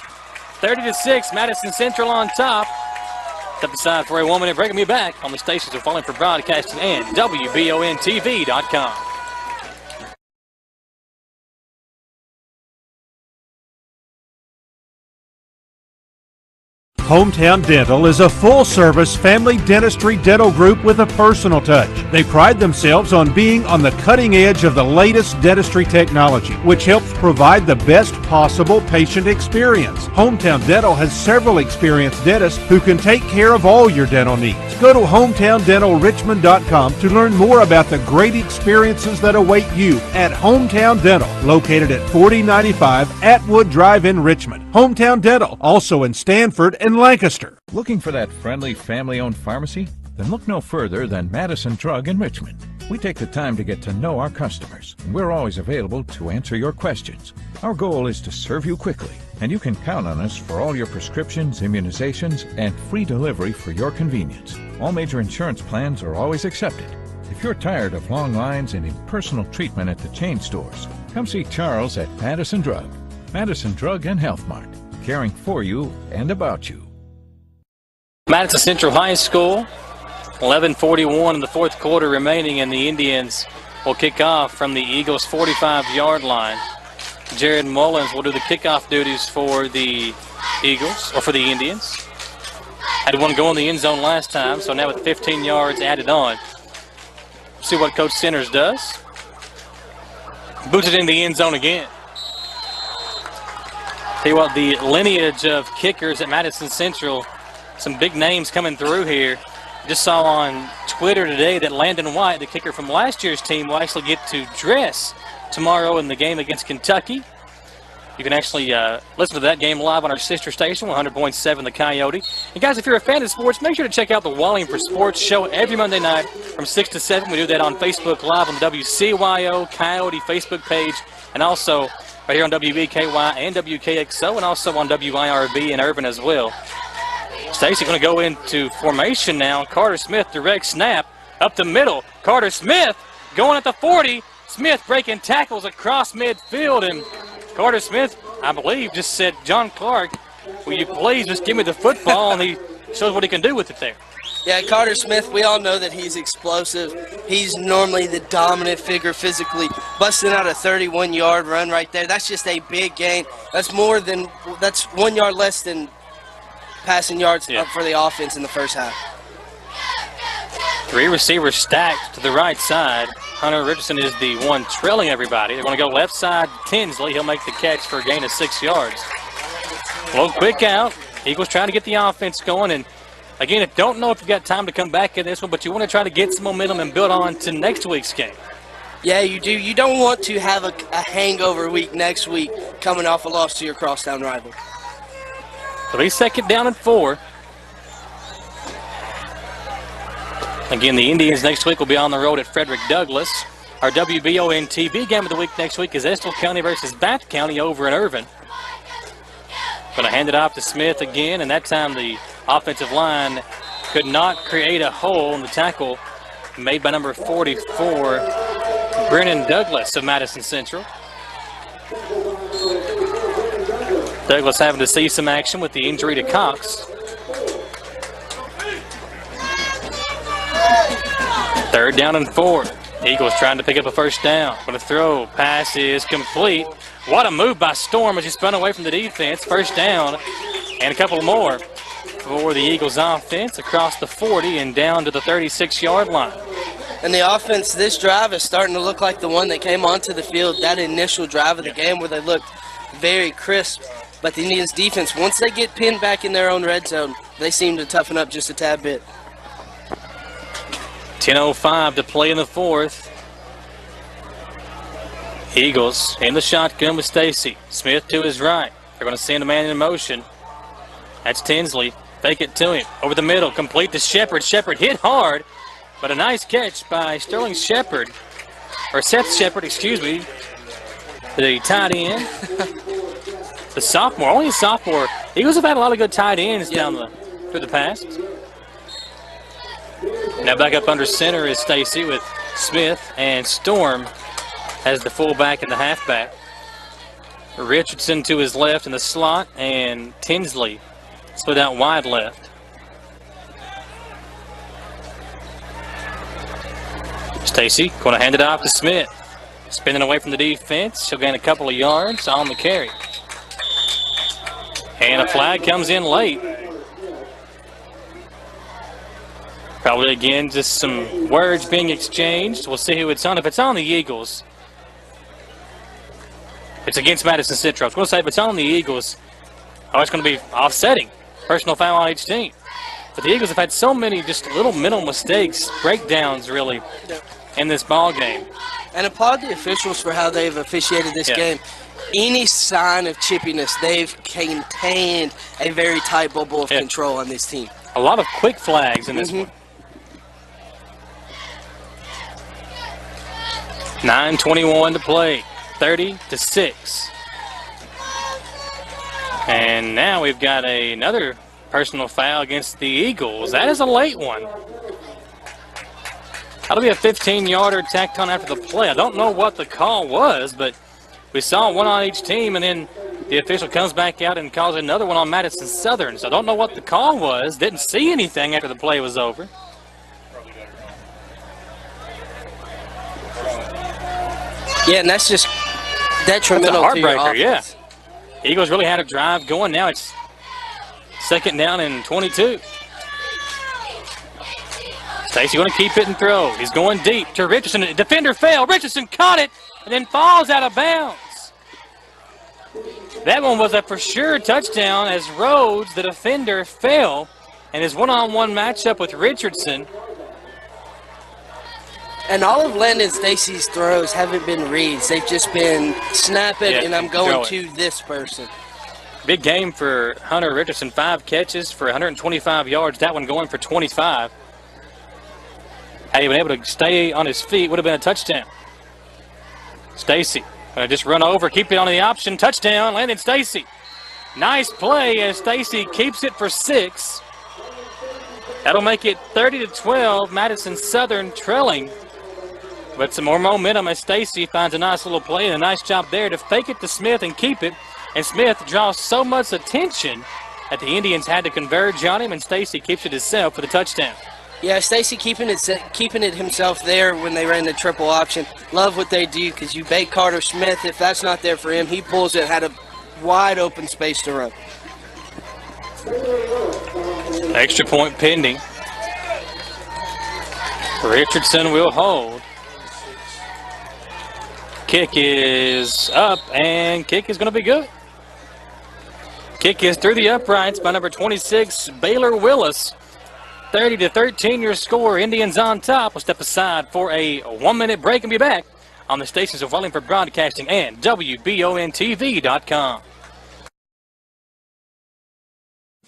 30-6, Madison Central on top. Step aside for a 1-minute break and be back on the stations of Falling for Broadcasting and WBONTV.com. Hometown Dental is a full-service family dentistry dental group with a personal touch. They pride themselves on being on the cutting edge of the latest dentistry technology, which helps provide the best possible patient experience. Hometown Dental has several experienced dentists who can take care of all your dental needs. Go to hometowndentalrichmond.com to learn more about the great experiences that await you at Hometown Dental, located at 4095 Atwood Drive in Richmond. Hometown Dental, also in Stanford and Lancaster. Looking for that friendly family-owned pharmacy? Then look no further than Madison Drug in Richmond. We take the time to get to know our customers, and we're always available to answer your questions. Our goal is to serve you quickly, and you can count on us for all your prescriptions, immunizations, and free delivery for your convenience. All major insurance plans are always accepted. If you're tired of long lines and impersonal treatment at the chain stores, come see Charles at Madison Drug. Madison Drug and Health Mart, caring for you and about you. Madison Central High School, 11:41 in the fourth quarter remaining, and the Indians will kick off from the Eagles' 45-yard line. Jared Mullins will do the kickoff duties for the Eagles, or for the Indians. Had one go in the end zone last time, so now with 15 yards added on. See what Coach Centers does. Boots it in the end zone again. Tell you what, the lineage of kickers at Madison Central, some big names coming through here. Just saw on Twitter today that Landon White, the kicker from last year's team, will actually get to dress tomorrow in the game against Kentucky. You can actually listen to that game live on our sister station, 100.7 The Coyote. And guys, if you're a fan of sports, make sure to check out the Wallingford Sports Show every Monday night from 6 to 7. We do that on Facebook Live on the WCYO Coyote Facebook page, and also right here on WBKY and WKXO, and also on WIRB in Urban as well. Stacy going to go into formation now. Carter Smith, direct snap up the middle. Carter Smith going at the 40. Smith breaking tackles across midfield, and Carter Smith, I believe, just said, John Clark, will you please just give me the football? And he shows what he can do with it there. Yeah, Carter Smith, we all know that he's explosive. He's normally the dominant figure physically, busting out a 31-yard run right there. That's just a big gain. That's 1 yard less than passing yards up for the offense in the first half. 3 receivers stacked to the right side. Hunter Richardson is the one trailing everybody. They're going to go left side. Tinsley, he'll make the catch for a gain of 6 yards. A little quick out. Eagles trying to get the offense going. And again, I don't know if you've got time to come back in this one, but you want to try to get some momentum and build on to next week's game. Yeah, you do. You don't want to have a hangover week next week coming off a loss to your crosstown rival. So he's 2nd down and 4. Again, the Indians next week will be on the road at Frederick Douglass. Our WBON TV game of the week next week is Estill County versus Bath County over in Irvin. Going to hand it off to Smith again, and that time the offensive line could not create a hole in the tackle made by number 44, Brennan Douglas of Madison Central. Douglas having to see some action with the injury to Cox. 3rd down and 4. Eagles trying to pick up a first down. Going to throw. Pass is complete. What a move by Storm as he spun away from the defense. First down and a couple more for the Eagles offense across the 40 and down to the 36-yard line. And the offense, this drive is starting to look like the one that came onto the field, that initial drive of the game where they looked very crisp. But the Indians defense, once they get pinned back in their own red zone, they seem to toughen up just a tad bit. 10:05 to play in the 4th. Eagles in the shotgun with Stacy. Smith to his right. They're going to send a man in motion. That's Tinsley. Fake it to him. Over the middle. Complete to Shepard. Shepard hit hard, but a nice catch by Sterling Shepard. Or Seth Shepard, excuse me. The tight end. The sophomore. Only a sophomore. Eagles have had a lot of good tight ends down through the past. Now back up under center is Stacy with Smith, and Storm as the fullback and the halfback. Richardson to his left in the slot, and Tinsley split out wide left. Stacy going to hand it off to Smith. Spinning away from the defense. She'll gain a couple of yards on the carry. And a flag comes in late. Probably, again, just some words being exchanged. We'll see who it's on. If it's on the Eagles, it's against Madison Central. I was going to say if it's on the Eagles, it's going to be offsetting. Personal foul on each team. But the Eagles have had so many just little mental mistakes, breakdowns, really, in this ball game. And applaud the officials for how they've officiated this game. Any sign of chippiness, they've maintained a very tight bubble of control on this team. A lot of quick flags in this one. 9:21 to play, 30-6. And now we've got another personal foul against the Eagles. That is a late one. That'll be a 15-yarder tacked on after the play. I don't know what the call was, but we saw one on each team, and then the official comes back out and calls another one on Madison Southern. So I don't know what the call was. Didn't see anything after the play was over. Yeah, and that's just detrimental to your offense. Yeah. Eagles really had a drive going. Now it's 2nd down and 22. Stacy going to keep it and throw. He's going deep to Richardson. Defender fell. Richardson caught it and then falls out of bounds. That one was a for sure touchdown as Rhodes, the defender, fell in his one-on-one matchup with Richardson. And all of Landon Stacy's throws haven't been reads. They've just been snap it, and I'm going to this person. Big game for Hunter Richardson. 5 catches for 125 yards. That one going for 25. Had he been able to stay on his feet, would have been a touchdown. Stacy going to just run over, keep it on the option. Touchdown, Landon Stacy. Nice play as Stacy keeps it for 6. That'll make it 30-12. Madison Southern trailing. But some more momentum as Stacy finds a nice little play and a nice job there to fake it to Smith and keep it. And Smith draws so much attention that the Indians had to converge on him, and Stacy keeps it himself for the touchdown. Yeah, Stacy keeping it himself there when they ran the triple option. Love what they do because you bait Carter Smith. If that's not there for him, he pulls it, had a wide open space to run. Extra point pending. Richardson will hold. Kick is up, and kick is going to be good. Kick is through the uprights by number 26, Baylor Willis. 30-13 your score. Indians on top. We'll step aside for a 1-minute break and be back on the stations of Wellingford Broadcasting and WBONTV.com.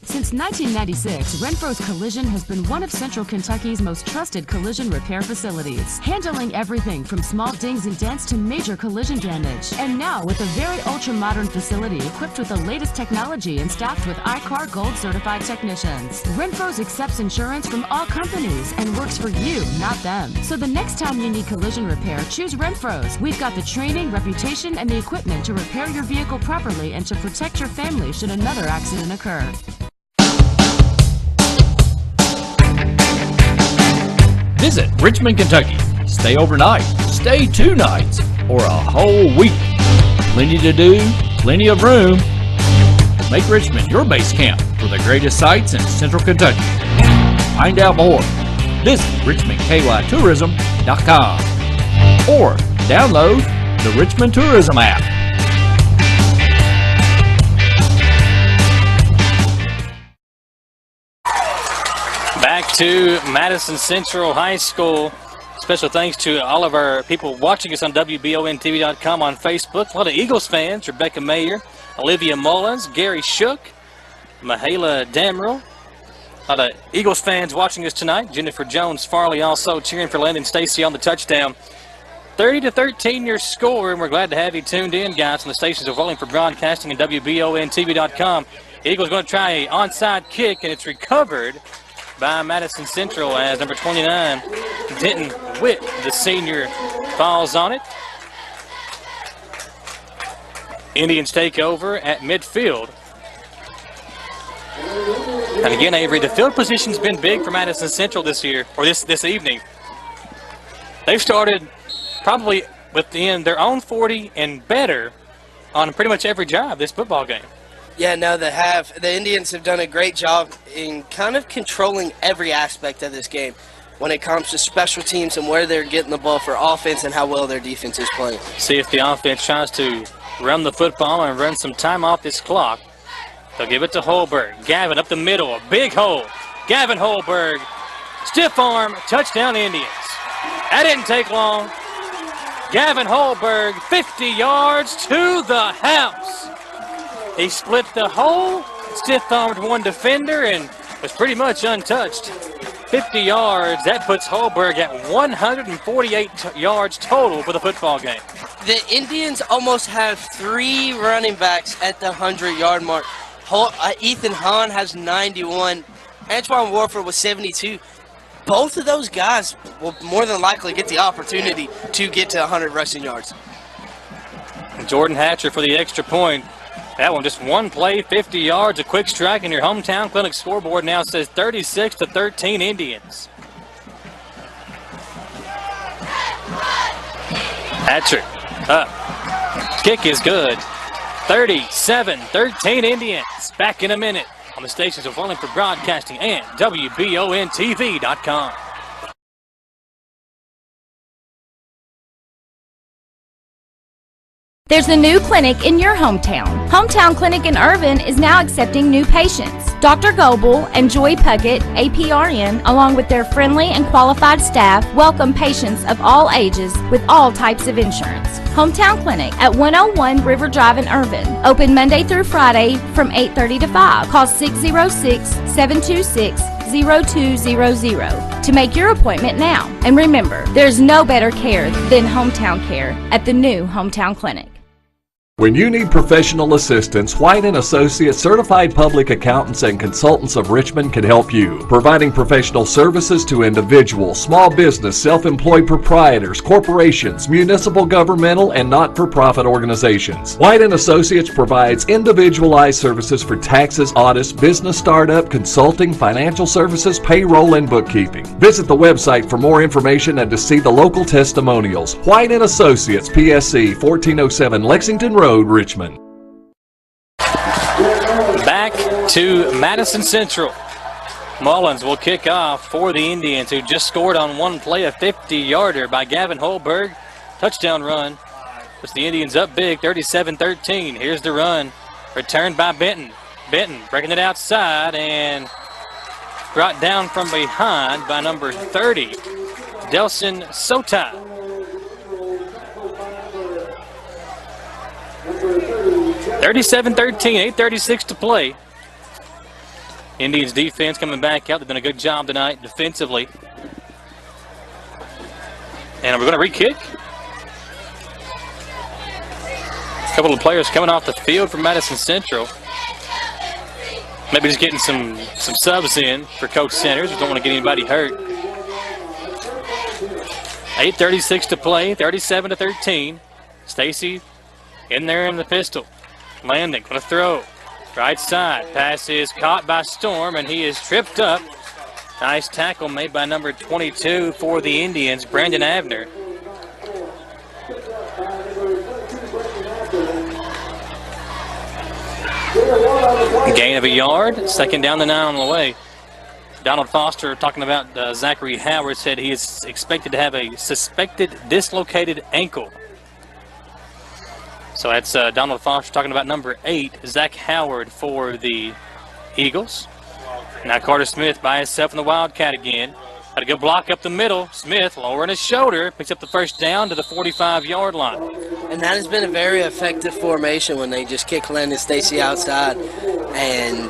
Since 1996, Renfro's Collision has been one of Central Kentucky's most trusted collision repair facilities, handling everything from small dings and dents to major collision damage. And now, with a very ultra-modern facility equipped with the latest technology and staffed with ICAR Gold certified technicians, Renfro's accepts insurance from all companies and works for you, not them. So the next time you need collision repair, choose Renfro's. We've got the training, reputation, and the equipment to repair your vehicle properly and to protect your family should another accident occur. Visit Richmond, Kentucky. Stay overnight, stay 2 nights, or a whole week. Plenty to do, plenty of room. Make Richmond your base camp for the greatest sights in Central Kentucky. Find out more. Visit RichmondKYTourism.com or download the Richmond Tourism app. Back to Madison Central High School. Special thanks to all of our people watching us on WBONTV.com on Facebook. A lot of Eagles fans, Rebecca Mayer, Olivia Mullins, Gary Shook, Mahala Damrell. A lot of Eagles fans watching us tonight. Jennifer Jones Farley also cheering for Landon Stacy on the touchdown. 30-13 your score, and we're glad to have you tuned in, guys, on the stations of Wellingford Broadcasting and WBONTV.com. Eagles going to try an onside kick, and it's recovered by Madison Central as number 29, Denton Witt, the senior, falls on it. Indians take over at midfield. And again, Avery, the field position's been big for Madison Central this year, or this evening. They've started probably within their own 40 and better on pretty much every drive this football game. Yeah, no, they have. The Indians have done a great job in kind of controlling every aspect of this game when it comes to special teams and where they're getting the ball for offense and how well their defense is playing. See if the offense tries to run the football and run some time off this clock. They'll give it to Holberg. Gavin up the middle, a big hole. Gavin Holberg, stiff arm, touchdown Indians. That didn't take long. Gavin Holberg, 50 yards to the house. He split the hole, stiff-armed one defender, and was pretty much untouched. 50 yards, that puts Holberg at 148 yards total for the football game. The Indians almost have 3 running backs at the 100-yard mark. Ethan Hahn has 91. Antoine Warford was 72. Both of those guys will more than likely get the opportunity to get to 100 rushing yards. Jordan Hatcher for the extra point. That one, just one play, 50 yards, a quick strike, and your hometown clinic scoreboard now says 36-13 Indians. Hatcher up. Kick is good. 37-13 Indians. Back in a minute on the stations of Wellingford Broadcasting and WBONTV.com. There's a new clinic in your hometown. Hometown Clinic in Irvin is now accepting new patients. Dr. Goebel and Joy Puckett, APRN, along with their friendly and qualified staff, welcome patients of all ages with all types of insurance. Hometown Clinic at 101 River Drive in Irvin. Open Monday through Friday from 8:30 to 5. Call 606-726-0200 to make your appointment now. And remember, there's no better care than hometown care at the new Hometown Clinic. When you need professional assistance, White & Associates Certified Public Accountants and Consultants of Richmond can help you, providing professional services to individuals, small business, self-employed proprietors, corporations, municipal, governmental, and not-for-profit organizations. White & Associates provides individualized services for taxes, audits, business startup, consulting, financial services, payroll, and bookkeeping. Visit the website for more information and to see the local testimonials. White & Associates, PSC, 1407 Lexington Road, Richmond. Back to Madison Central. Mullins will kick off for the Indians, who just scored on one play, a 50-yarder by Gavin Holberg. Touchdown run. Puts the Indians up big, 37-13. Here's the run. Returned by Benton. Benton breaking it outside and brought down from behind by number 30, Delson Sota. 37-13, 8:36 to play. Indians defense coming back out. They've done a good job tonight defensively. And we're going to re-kick. A couple of players coming off the field from Madison Central. Maybe just getting some subs in for Coach Centers. We don't want to get anybody hurt. 8:36 to play, 37-13. Stacy in there in the pistol. Landing, going to throw. Right side, pass is caught by Storm, and he is tripped up. Nice tackle made by number 22 for the Indians, Brandon Abner. Gain of a yard, second down the 9 on the way. Donald Foster, talking about Zachary Howard, said he is expected to have a suspected dislocated ankle. So that's Donald Foster talking about number 8, Zach Howard for the Eagles. Now Carter Smith by himself in the Wildcat again. Had a good block up the middle. Smith lowering his shoulder, picks up the first down to the 45-yard line. And that has been a very effective formation when they just kick Landon Stacy outside. And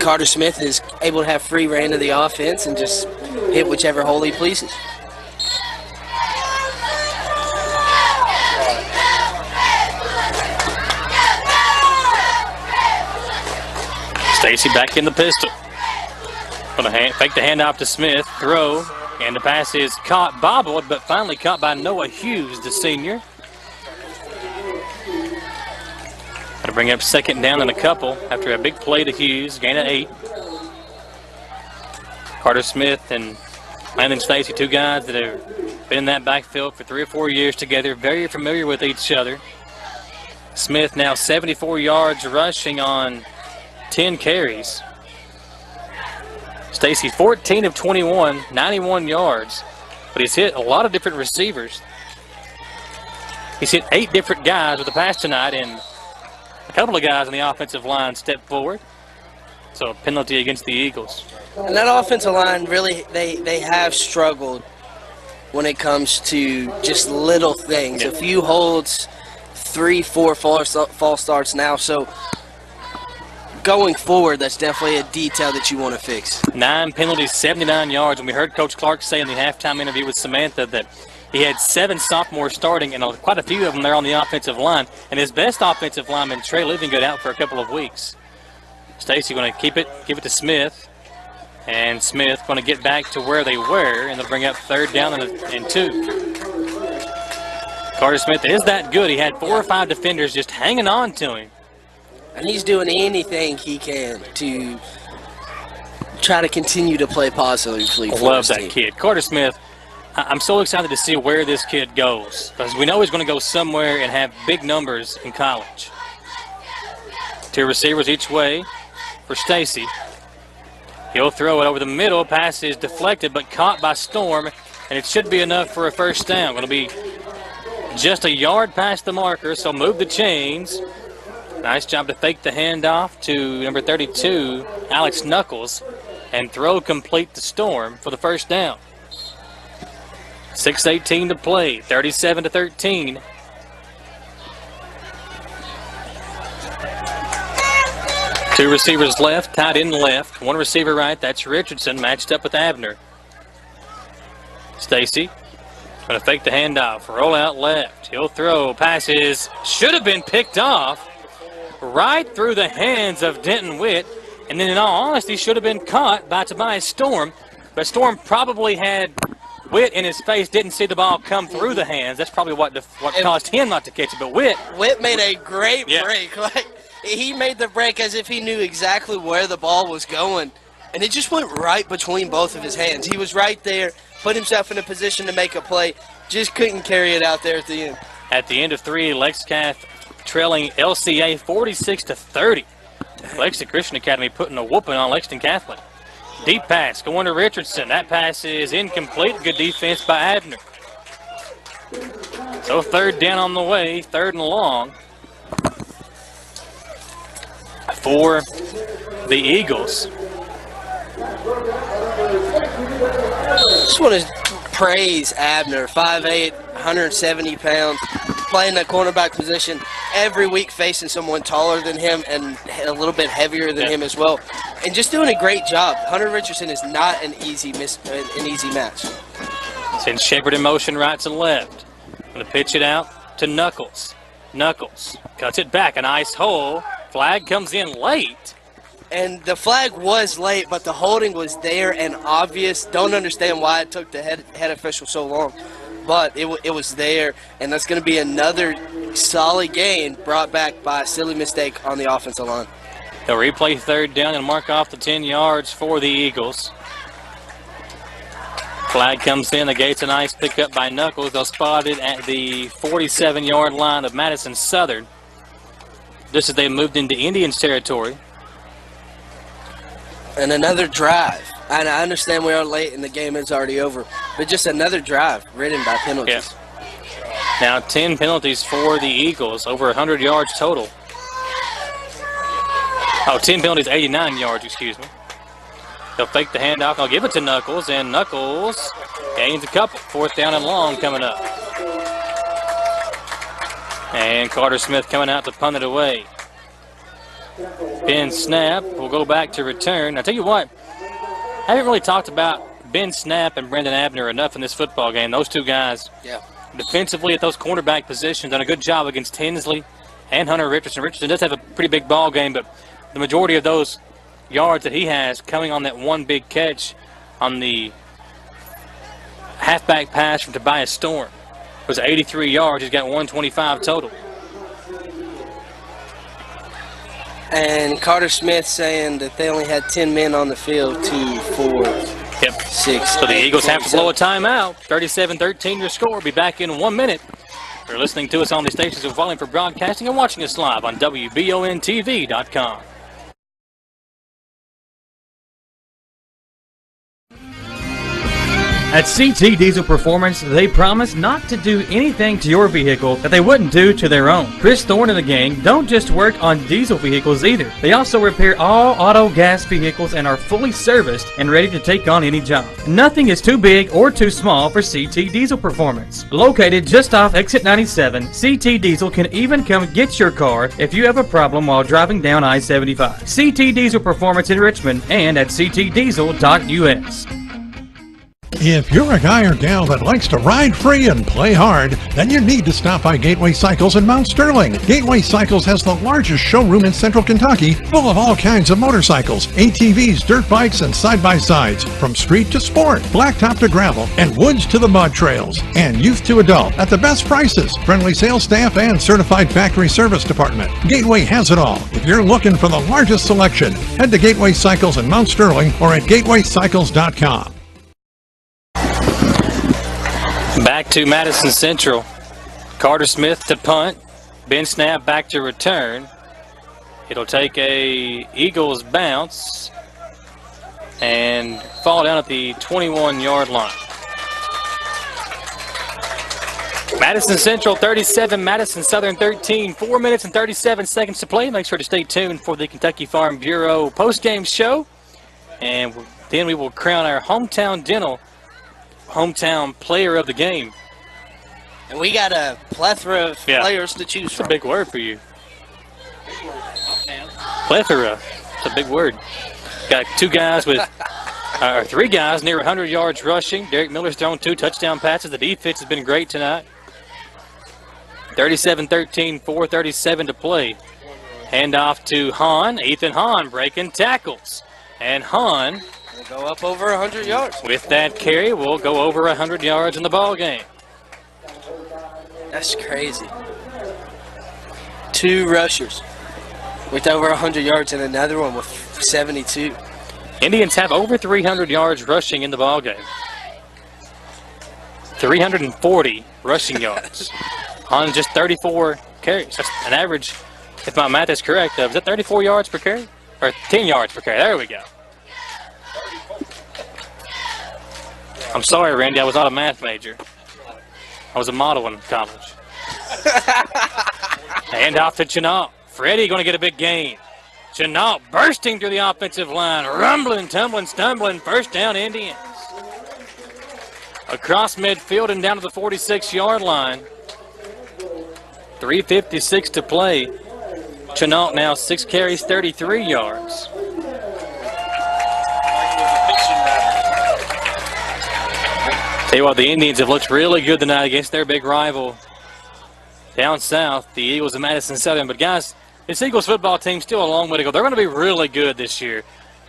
Carter Smith is able to have free reign of the offense and just hit whichever hole he pleases. Stacy back in the pistol. Going to fake the handoff to Smith, throw, and the pass is caught, bobbled, but finally caught by Noah Hughes, the senior. Got to bring up second down and a couple after a big play to Hughes, gain of 8. Carter Smith and Landon Stacy, two guys that have been in that backfield for 3 or 4 years together, very familiar with each other. Smith now 74 yards rushing on 10 carries. Stacy 14 of 21, 91 yards, but he's hit a lot of different receivers. He's hit 8 different guys with the pass tonight, and a couple of guys on the offensive line stepped forward. So a penalty against the Eagles. And that offensive line really, they have struggled when it comes to just little things. Yeah. A few holds, 3, 4 false starts now. So going forward, that's definitely a detail that you want to fix. 9 penalties, 79 yards. And we heard Coach Clark say in the halftime interview with Samantha that he had 7 sophomores starting, and quite a few of them there on the offensive line. And his best offensive lineman, Trey Livingood, out for a couple of weeks. Stacy going to give it to Smith. And Smith going to get back to where they were, and they'll bring up third down and 2. Carter Smith is that good. He had 4 or 5 defenders just hanging on to him. And he's doing anything he can to try to continue to play positively for Love his that team. kid. Carter Smith, I'm so excited to see where this kid goes, because we know he's going to go somewhere and have big numbers in college. 2 receivers each way for Stacy. He'll throw it over the middle. Pass is deflected, but caught by Storm, and it should be enough for a first down. Going to be just a yard past the marker, so move the chains. Nice job to fake the handoff to number 32, Alex Knuckles, and throw complete to Storm for the first down. 6:18 to play, 37-13. Two receivers left, tight end left. 1 receiver right, that's Richardson, matched up with Abner. Stacy Going to fake the handoff, roll out left. He'll throw, passes, should have been picked off right through the hands of Denton Witt. And then in all honesty, should have been caught by Tobias Storm. But Storm probably had Witt in his face, didn't see the ball come through the hands. That's probably what caused him not to catch it. But Witt made a great break. Like, he made the break as if he knew exactly where the ball was going. And it just went right between both of his hands. He was right there, put himself in a position to make a play, just couldn't carry it out there at the end. At the end of 3, Lexcath trailing LCA 46-30. Lexington Christian Academy putting a whooping on Lexington Catholic. Deep pass going to Richardson. That pass is incomplete. Good defense by Abner. So 3rd down on the way, 3rd and long for the Eagles. Just want to praise Abner, 5'8", 170 pounds, playing that cornerback position every week, facing someone taller than him and a little bit heavier than him as well, and just doing a great job. Hunter Richardson is not an easy match. Send Shepard in motion right to left. Going to pitch it out to Knuckles. Knuckles cuts it back, a nice hole. Flag comes in late. And the flag was late, but the holding was there and obvious. Don't understand why it took the head official so long. But it was there, and that's going to be another solid gain brought back by a silly mistake on the offensive line. They'll replay 3rd down and mark off the 10 yards for the Eagles. Flag comes in. The gate's a nice pickup by Knuckles. They'll spot it at the 47-yard line of Madison Southern. Just as they moved into Indians territory. And another drive. And I understand we are late and the game is already over, but just another drive ridden by penalties. Yeah. Now 10 penalties for the Eagles, over 100 yards total. 10 penalties, 89 yards, excuse me. They'll fake the handoff. They'll give it to Knuckles, and Knuckles gains a couple. 4th down and long coming up. And Carter Smith coming out to punt it away. Ben Snap will go back to return. I'll tell you what, I haven't really talked about Ben Snap and Brendan Abner enough in this football game. Those two guys, defensively at those cornerback positions, done a good job against Tinsley and Hunter Richardson. Richardson does have a pretty big ball game, but the majority of those yards that he has coming on that one big catch on the halfback pass from Tobias Storm was 83 yards. He's got 125 total. And Carter Smith saying that they only had 10 men on the field, 2, 4, 6. So the Eagles have to blow a timeout. 37-13 your score. Be back in 1 minute. You're listening to us on the stations of Volume for Broadcasting and watching us live on WBONTV.com. At CT Diesel Performance, they promise not to do anything to your vehicle that they wouldn't do to their own. Chris Thorne and the gang don't just work on diesel vehicles either. They also repair all auto gas vehicles and are fully serviced and ready to take on any job. Nothing is too big or too small for CT Diesel Performance. Located just off exit 97, CT Diesel can even come get your car if you have a problem while driving down I-75. CT Diesel Performance in Richmond and at ctdiesel.us. If you're a guy or gal that likes to ride free and play hard, then you need to stop by Gateway Cycles in Mount Sterling. Gateway Cycles has the largest showroom in Central Kentucky, full of all kinds of motorcycles, ATVs, dirt bikes, and side-by-sides, from street to sport, blacktop to gravel, and woods to the mud trails, and youth to adult at the best prices, friendly sales staff, and certified factory service department. Gateway has it all. If you're looking for the largest selection, head to Gateway Cycles in Mount Sterling or at gatewaycycles.com. Back to Madison Central. Carter Smith to punt. Ben Snap back to return. It'll take a Eagles bounce and fall down at the 21-yard line. Madison Central 37, Madison Southern 13. 4 minutes and 37 seconds to play. Make sure to stay tuned for the Kentucky Farm Bureau postgame show. And then we will crown our Hometown Dental Hometown Player of the Game. And we got a plethora of players to choose from. That's a big word for you. Plethora. It's a big word. Got two guys with Three guys near 100 yards rushing. Derek Miller's thrown 2 touchdown passes. The defense has been great tonight. 37-13, 4:37 to play. Handoff to Hahn. Ethan Hahn breaking tackles. And Hahn will go up over 100 yards. With that carry, will go over 100 yards in the ball game. That's crazy. 2 rushers with over 100 yards and another one with 72. Indians have over 300 yards rushing in the ball game. 340 rushing yards on just 34 carries. That's an average, if my math is correct, is that 34 yards per carry? Or 10 yards per carry. There we go. I'm sorry, Randy, I was not a math major. I was a model in college. Hand off to Chenault. Freddie going to get a big gain. Chenault bursting through the offensive line. Rumbling, tumbling, stumbling. First down, Indians. Across midfield and down to the 46-yard line. 3:56 to play. Chenault now 6 carries, 33 yards. Tell you what, the Indians have looked really good tonight against their big rival down south, the Eagles of Madison Southern. But guys, this Eagles football team still a long way to go. They're going to be really good this year.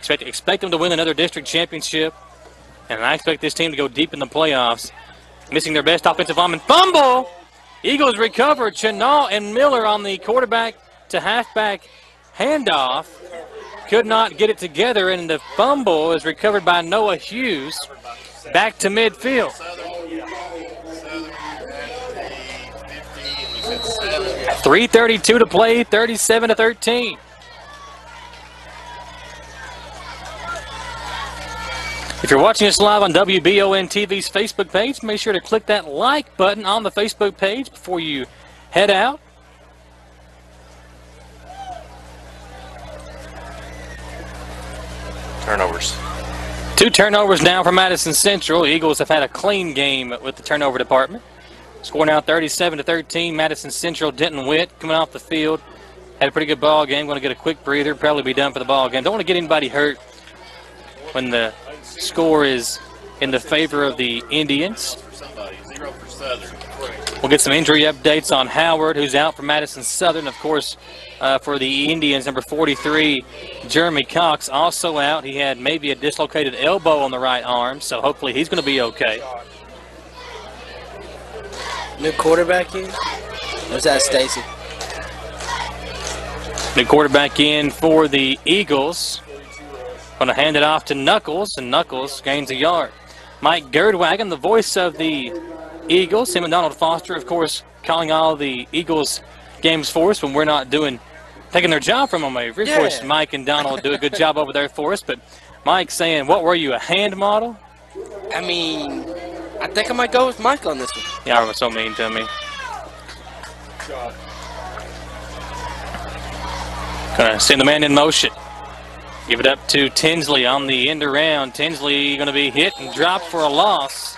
Expect them to win another district championship, and I expect this team to go deep in the playoffs. Missing their best offensive lineman. Fumble! Eagles recover. Chenault and Miller on the quarterback to halfback handoff. Could not get it together, and the fumble is recovered by Noah Hughes. Back to midfield. 3:32 to play, 37-13. If you're watching us live on WBON TV's Facebook page, make sure to click that like button on the Facebook page before you head out. Turnovers. 2 turnovers now for Madison Central. Eagles have had a clean game with the turnover department. Score now 37-13. Madison Central, Denton Witt coming off the field. Had a pretty good ball game. Going to get a quick breather. Probably be done for the ball game. Don't want to get anybody hurt when the score is in the favor of the Indians. We'll get some injury updates on Howard, who's out for Madison Southern. Of course, for the Indians, number 43, Jeremy Cox, also out. He had maybe a dislocated elbow on the right arm, so hopefully he's going to be okay. New quarterback in? Or is that Stacy? New quarterback in for the Eagles. Going to hand it off to Knuckles, and Knuckles gains a yard. Mike Girdwagon, the voice of the Eagles. Him and Donald Foster, of course, calling all the Eagles games for us when we're not taking their job from them. Of course, Mike and Donald do a good job over there for us. But Mike saying, what were you, a hand model? I mean, I think I might go with Mike on this one. Y'all were so mean to me. Gonna send the man in motion. Give it up to Tinsley on the end around. Tinsley going to be hit and dropped for a loss.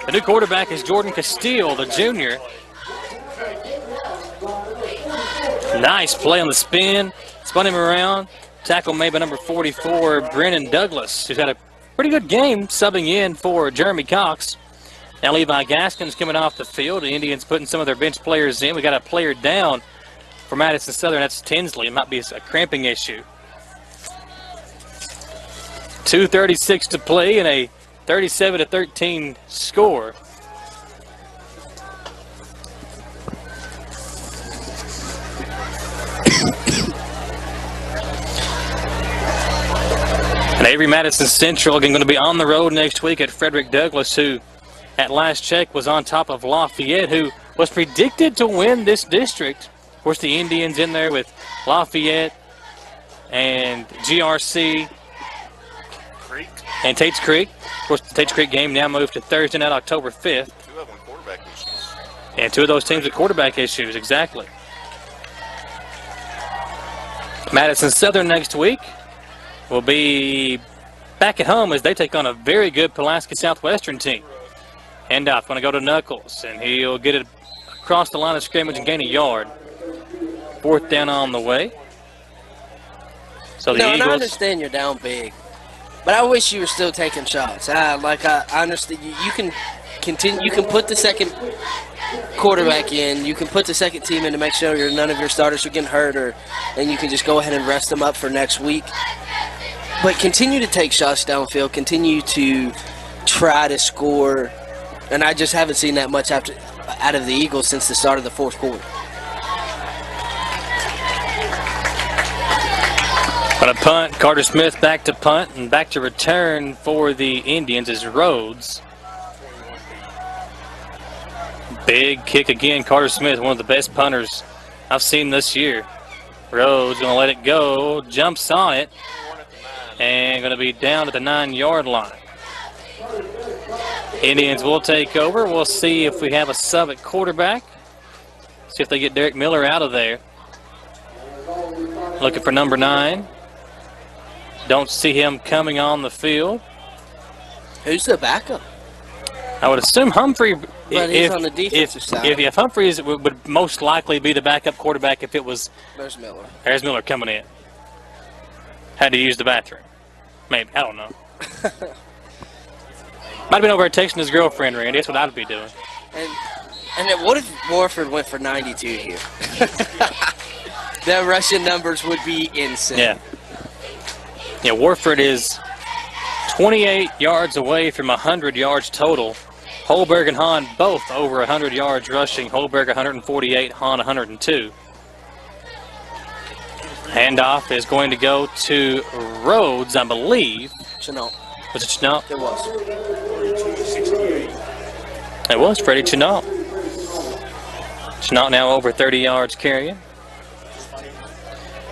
The new quarterback is Jordan Castile, the junior. Nice play on the spin. Spun him around. Tackle made by number 44, Brennan Douglas, who's had a pretty good game subbing in for Jeremy Cox. Now Levi Gaskins coming off the field. The Indians putting some of their bench players in. We got a player down for Madison Southern. That's Tinsley. It might be a cramping issue. 2:36 to play and a 37-13 score. And Avery Madison Central again going to be on the road next week at Frederick Douglass, who at last check was on top of Lafayette, who was predicted to win this district. Of course, the Indians in there with Lafayette and GRC and Tate's Creek. Of course, the Tate's Creek game now moved to Thursday night, October 5th. 2 of them quarterback issues. And 2 of those teams with quarterback issues, exactly. Madison Southern next week will be back at home as they take on a very good Pulaski Southwestern team. Handoff going to go to Knuckles, and he'll get it across the line of scrimmage and gain a yard. 4th down on the way. So the Eagles. I understand you're down big. But I wish you were still taking shots. I understand you can continue. You can put the second quarterback in. You can put the second team in to make sure none of your starters are getting hurt, and you can just go ahead and rest them up for next week. But continue to take shots downfield. Continue to try to score. And I just haven't seen that much out of the Eagles since the start of the fourth quarter. On a punt, Carter Smith back to punt, and back to return for the Indians is Rhodes. Big kick again, Carter Smith, one of the best punters I've seen this year. Rhodes going to let it go, jumps on it, and going to be down at the 9-yard line. Indians will take over. We'll see if we have a sub at quarterback. See if they get Derek Miller out of there. Looking for number 9. Don't see him coming on the field. Who's the backup? I would assume Humphrey. But he's on the defensive side. If Humphreys would most likely be the backup quarterback if it was. There's Miller. There's Miller coming in. Had to use the bathroom. Maybe. I don't know. Might have been over there texting his girlfriend, Randy. That's what I'd be doing. And then what if Warford went for 92 here? The rushing numbers would be insane. Yeah. Yeah, Warford is 28 yards away from 100 yards total. Holberg and Hahn both over 100 yards rushing. Holberg 148, Hahn 102. Handoff is going to go to Rhodes, I believe. Chenault. Was it Chenault? It was. It was Freddie Chenault. Chenault now over 30 yards carrying.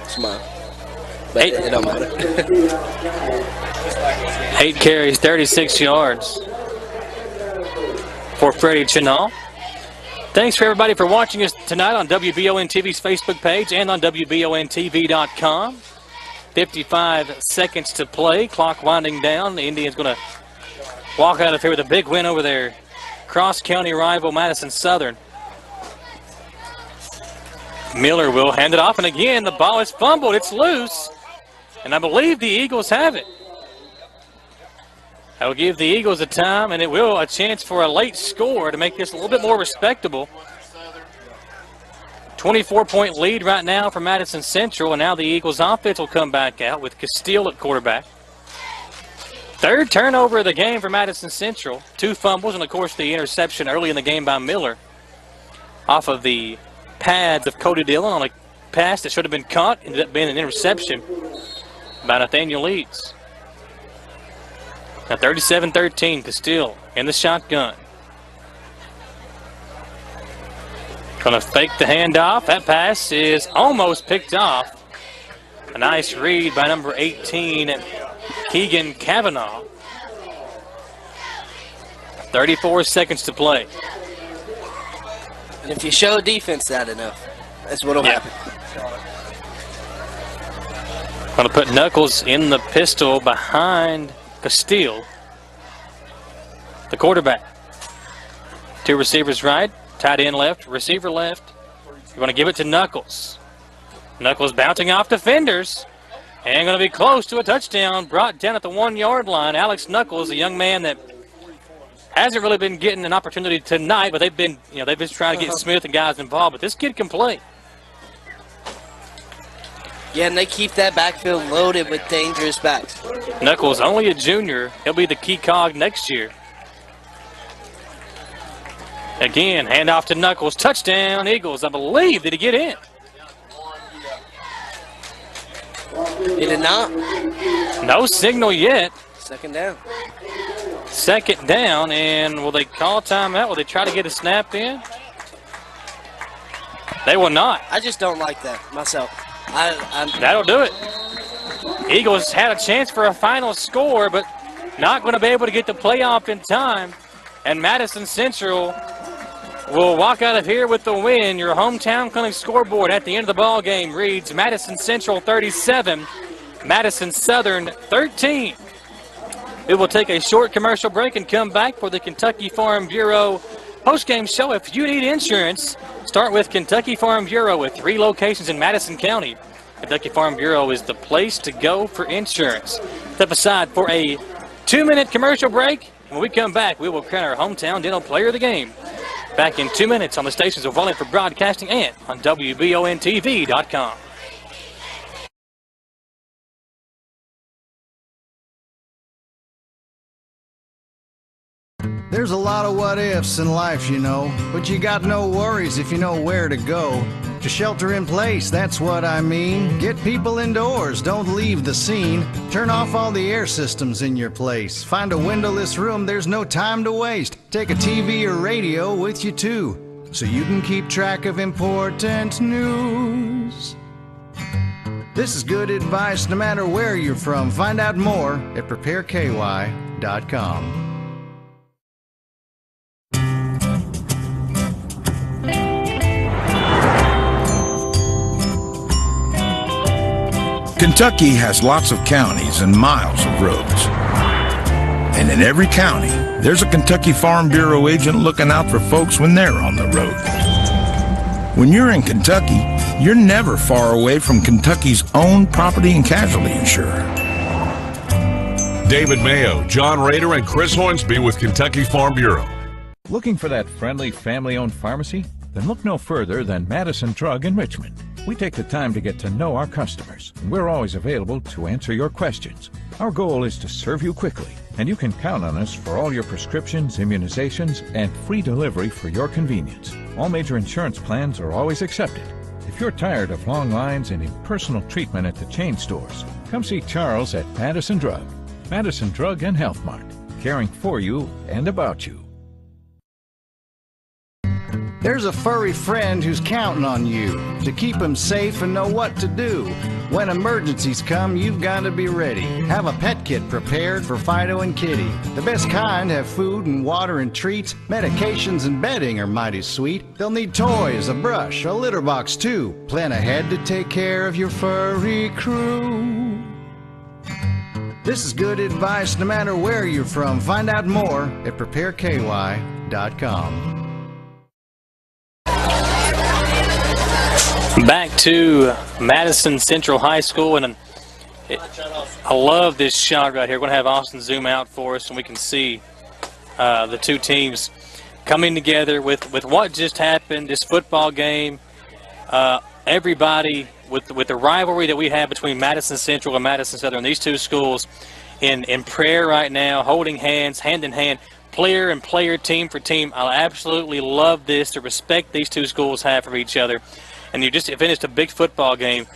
Smile. But it don't matter. 8 carries, 36 yards for Freddie Chenault. Thanks for everybody for watching us tonight on WBON TV's Facebook page and on WBONTV.com. 55 seconds to play. Clock winding down. The Indians going to walk out of here with a big win over their cross-county rival Madison Southern. Miller will hand it off, and again, the ball is fumbled. It's loose, and I believe the Eagles have it. That will give the Eagles a time, and it will a chance for a late score to make this a little bit more respectable. 24-point lead right now for Madison Central, and now the Eagles offense will come back out with Castile at quarterback. Third turnover of the game for Madison Central. 2 fumbles, and of course the interception early in the game by Miller off of the pads of Cody Dillon on a pass that should have been caught. Ended up being an interception by Nathaniel Leeds. Now 37-13, Castile in the shotgun. Going to fake the handoff. That pass is almost picked off. A nice read by number 18, Keegan Cavanaugh. 34 seconds to play. And if you show defense that enough, that's what will happen. Going to put Knuckles in the pistol behind Castile, the quarterback. 2 receivers right, tight end left, receiver left. You're going to give it to Knuckles. Knuckles bouncing off defenders and going to be close to a touchdown, brought down at the 1-yard line. Alex Knuckles, a young man that hasn't really been getting an opportunity tonight, but they've been trying to get Smith and guys involved. But this kid can play. Yeah, and they keep that backfield loaded with dangerous backs. Knuckles, only a junior. He'll be the key cog next year. Again, handoff to Knuckles. Touchdown, Eagles. I believe. Did he get in? He did not. No signal yet. Second down. Second down, and will they call timeout? Will they try to get a snap in? They will not. I just don't like that myself. That'll do it. Eagles had a chance for a final score, but not going to be able to get the playoff in time. And Madison Central will walk out of here with the win. Your hometown clinic scoreboard at the end of the ball game reads Madison Central 37, Madison Southern 13. We will take a short commercial break and come back for the Kentucky Farm Bureau postgame show. If you need insurance, start with Kentucky Farm Bureau with 3 locations in Madison County. Kentucky Farm Bureau is the place to go for insurance. Step aside for a 2-minute commercial break. When we come back, we will crown our hometown dental player of the game. Back in 2 minutes on the stations of Wallingford Broadcasting and on WBONTV.com. There's a lot of what ifs in life, you know, but you got no worries if you know where to go. To shelter in place, that's what I mean. Get people indoors, don't leave the scene. Turn off all the air systems in your place. Find a windowless room, there's no time to waste. Take a TV or radio with you too, so you can keep track of important news. This is good advice no matter where you're from. Find out more at prepareky.com. Kentucky has lots of counties and miles of roads. And in every county, there's a Kentucky Farm Bureau agent looking out for folks when they're on the road. When you're in Kentucky, you're never far away from Kentucky's own property and casualty insurer. David Mayo, John Rader, and Chris Hornsby with Kentucky Farm Bureau. Looking for that friendly family-owned pharmacy? Then look no further than Madison Drug in Richmond. We take the time to get to know our customers, and we're always available to answer your questions. Our goal is to serve you quickly, and you can count on us for all your prescriptions, immunizations, and free delivery for your convenience. All major insurance plans are always accepted. If you're tired of long lines and impersonal treatment at the chain stores, come see Charles at Madison Drug. Madison Drug and Health Mart, caring for you and about you. There's a furry friend who's counting on you to keep him safe and know what to do. When emergencies come, you've got to be ready. Have a pet kit prepared for Fido and Kitty. The best kind have food and water and treats. Medications and bedding are mighty sweet. They'll need toys, a brush, a litter box too. Plan ahead to take care of your furry crew. This is good advice no matter where you're from. Find out more at prepareky.com. Back to Madison Central High School, and I love this shot right here. We're going to have Austin zoom out for us, and we can see the two teams coming together with what just happened, this football game. Everybody with the rivalry that we have between Madison Central and Madison Southern, these two schools in prayer right now, holding hands, hand in hand, player and player, team for team. I absolutely love this, the respect these two schools have for each other. And you just finished a big football game,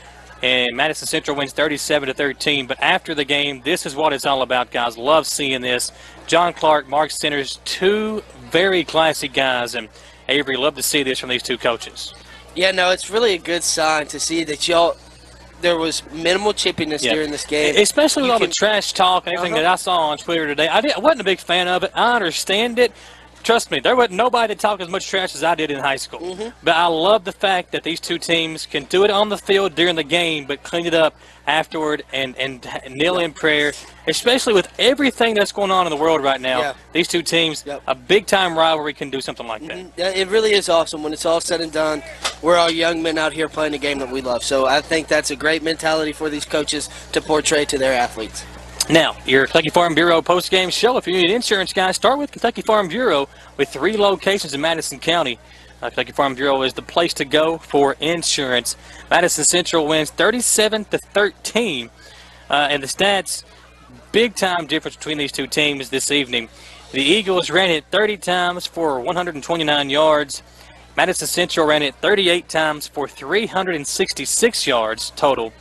and Madison Central wins 37-13. But after the game, this is what it's all about, guys. Love seeing this. John Clark, Mark Centers, two very classy guys. And Avery, love to see this from these two coaches. Yeah, no, it's really a good sign to see that there was minimal chippiness during this game. Especially with all the trash talk and everything that I saw on Twitter today. I wasn't a big fan of it. I understand it. Trust me, there wasn't nobody that talked as much trash as I did in high school. But I love the fact that these two teams can do it on the field during the game, but clean it up afterward and kneel in prayer, especially with everything that's going on in the world right now. Yeah. These two teams, a big-time rivalry can do something like that. Yeah, it really is awesome. When it's all said and done, we're all young men out here playing a game that we love. So I think that's a great mentality for these coaches to portray to their athletes. Now, your Kentucky Farm Bureau post-game show. If you need insurance, guys, start with Kentucky Farm Bureau with 3 locations in Madison County. Kentucky Farm Bureau is the place to go for insurance. Madison Central wins 37-13. And the stats, big-time difference between these two teams this evening. The Eagles ran it 30 times for 129 yards. Madison Central ran it 38 times for 366 yards total.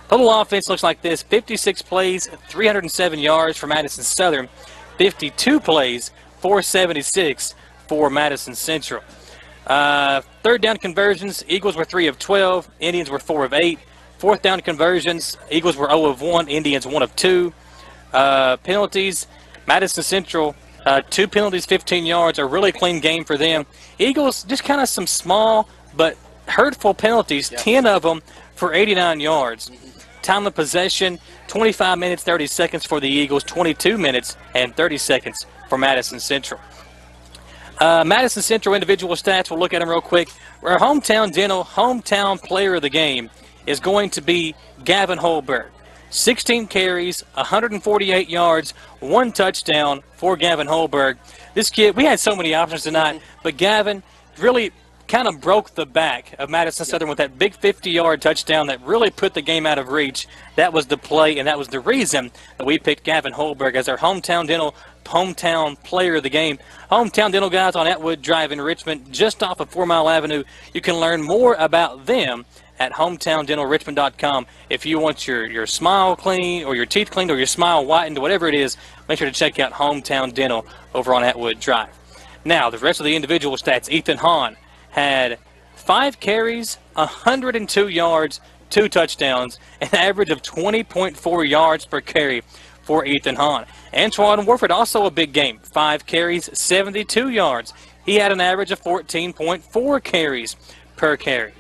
Total offense looks like this: 56 plays, 307 yards for Madison Southern, 52 plays, 476 for Madison Central. Third down conversions, Eagles were 3 of 12, Indians were 4 of 8. Fourth down conversions, Eagles were 0 of 1, Indians 1 of 2. Penalties, Madison Central, 2 penalties, 15 yards, a really clean game for them. Eagles, just kind of some small but hurtful penalties, 10 of them for 89 yards. Time of possession, 25 minutes, 30 seconds for the Eagles, 22 minutes and 30 seconds for Madison Central. Madison Central individual stats, we'll look at them real quick. Our hometown dental, hometown player of the game is going to be Gavin Holberg. 16 carries, 148 yards, 1 touchdown for Gavin Holberg. This kid, we had so many options tonight, but Gavin really kind of broke the back of Madison Southern with that big 50-yard touchdown that really put the game out of reach. That was the play, and that was the reason that we picked Gavin Holberg as our hometown player of the game. Hometown Dental guys on Atwood Drive in Richmond, just off of 4 Mile Avenue. You can learn more about them at hometowndentalrichmond.com. If you want your smile clean or your teeth cleaned or your smile whitened, whatever it is, make sure to check out Hometown Dental over on Atwood Drive. Now, the rest of the individual stats. Ethan Hahn had 5 carries, 102 yards, 2 touchdowns, an average of 20.4 yards per carry for Ethan Hahn. Antoine Warford, also a big game. 5 carries, 72 yards. He had an average of 14.4 carries per carry.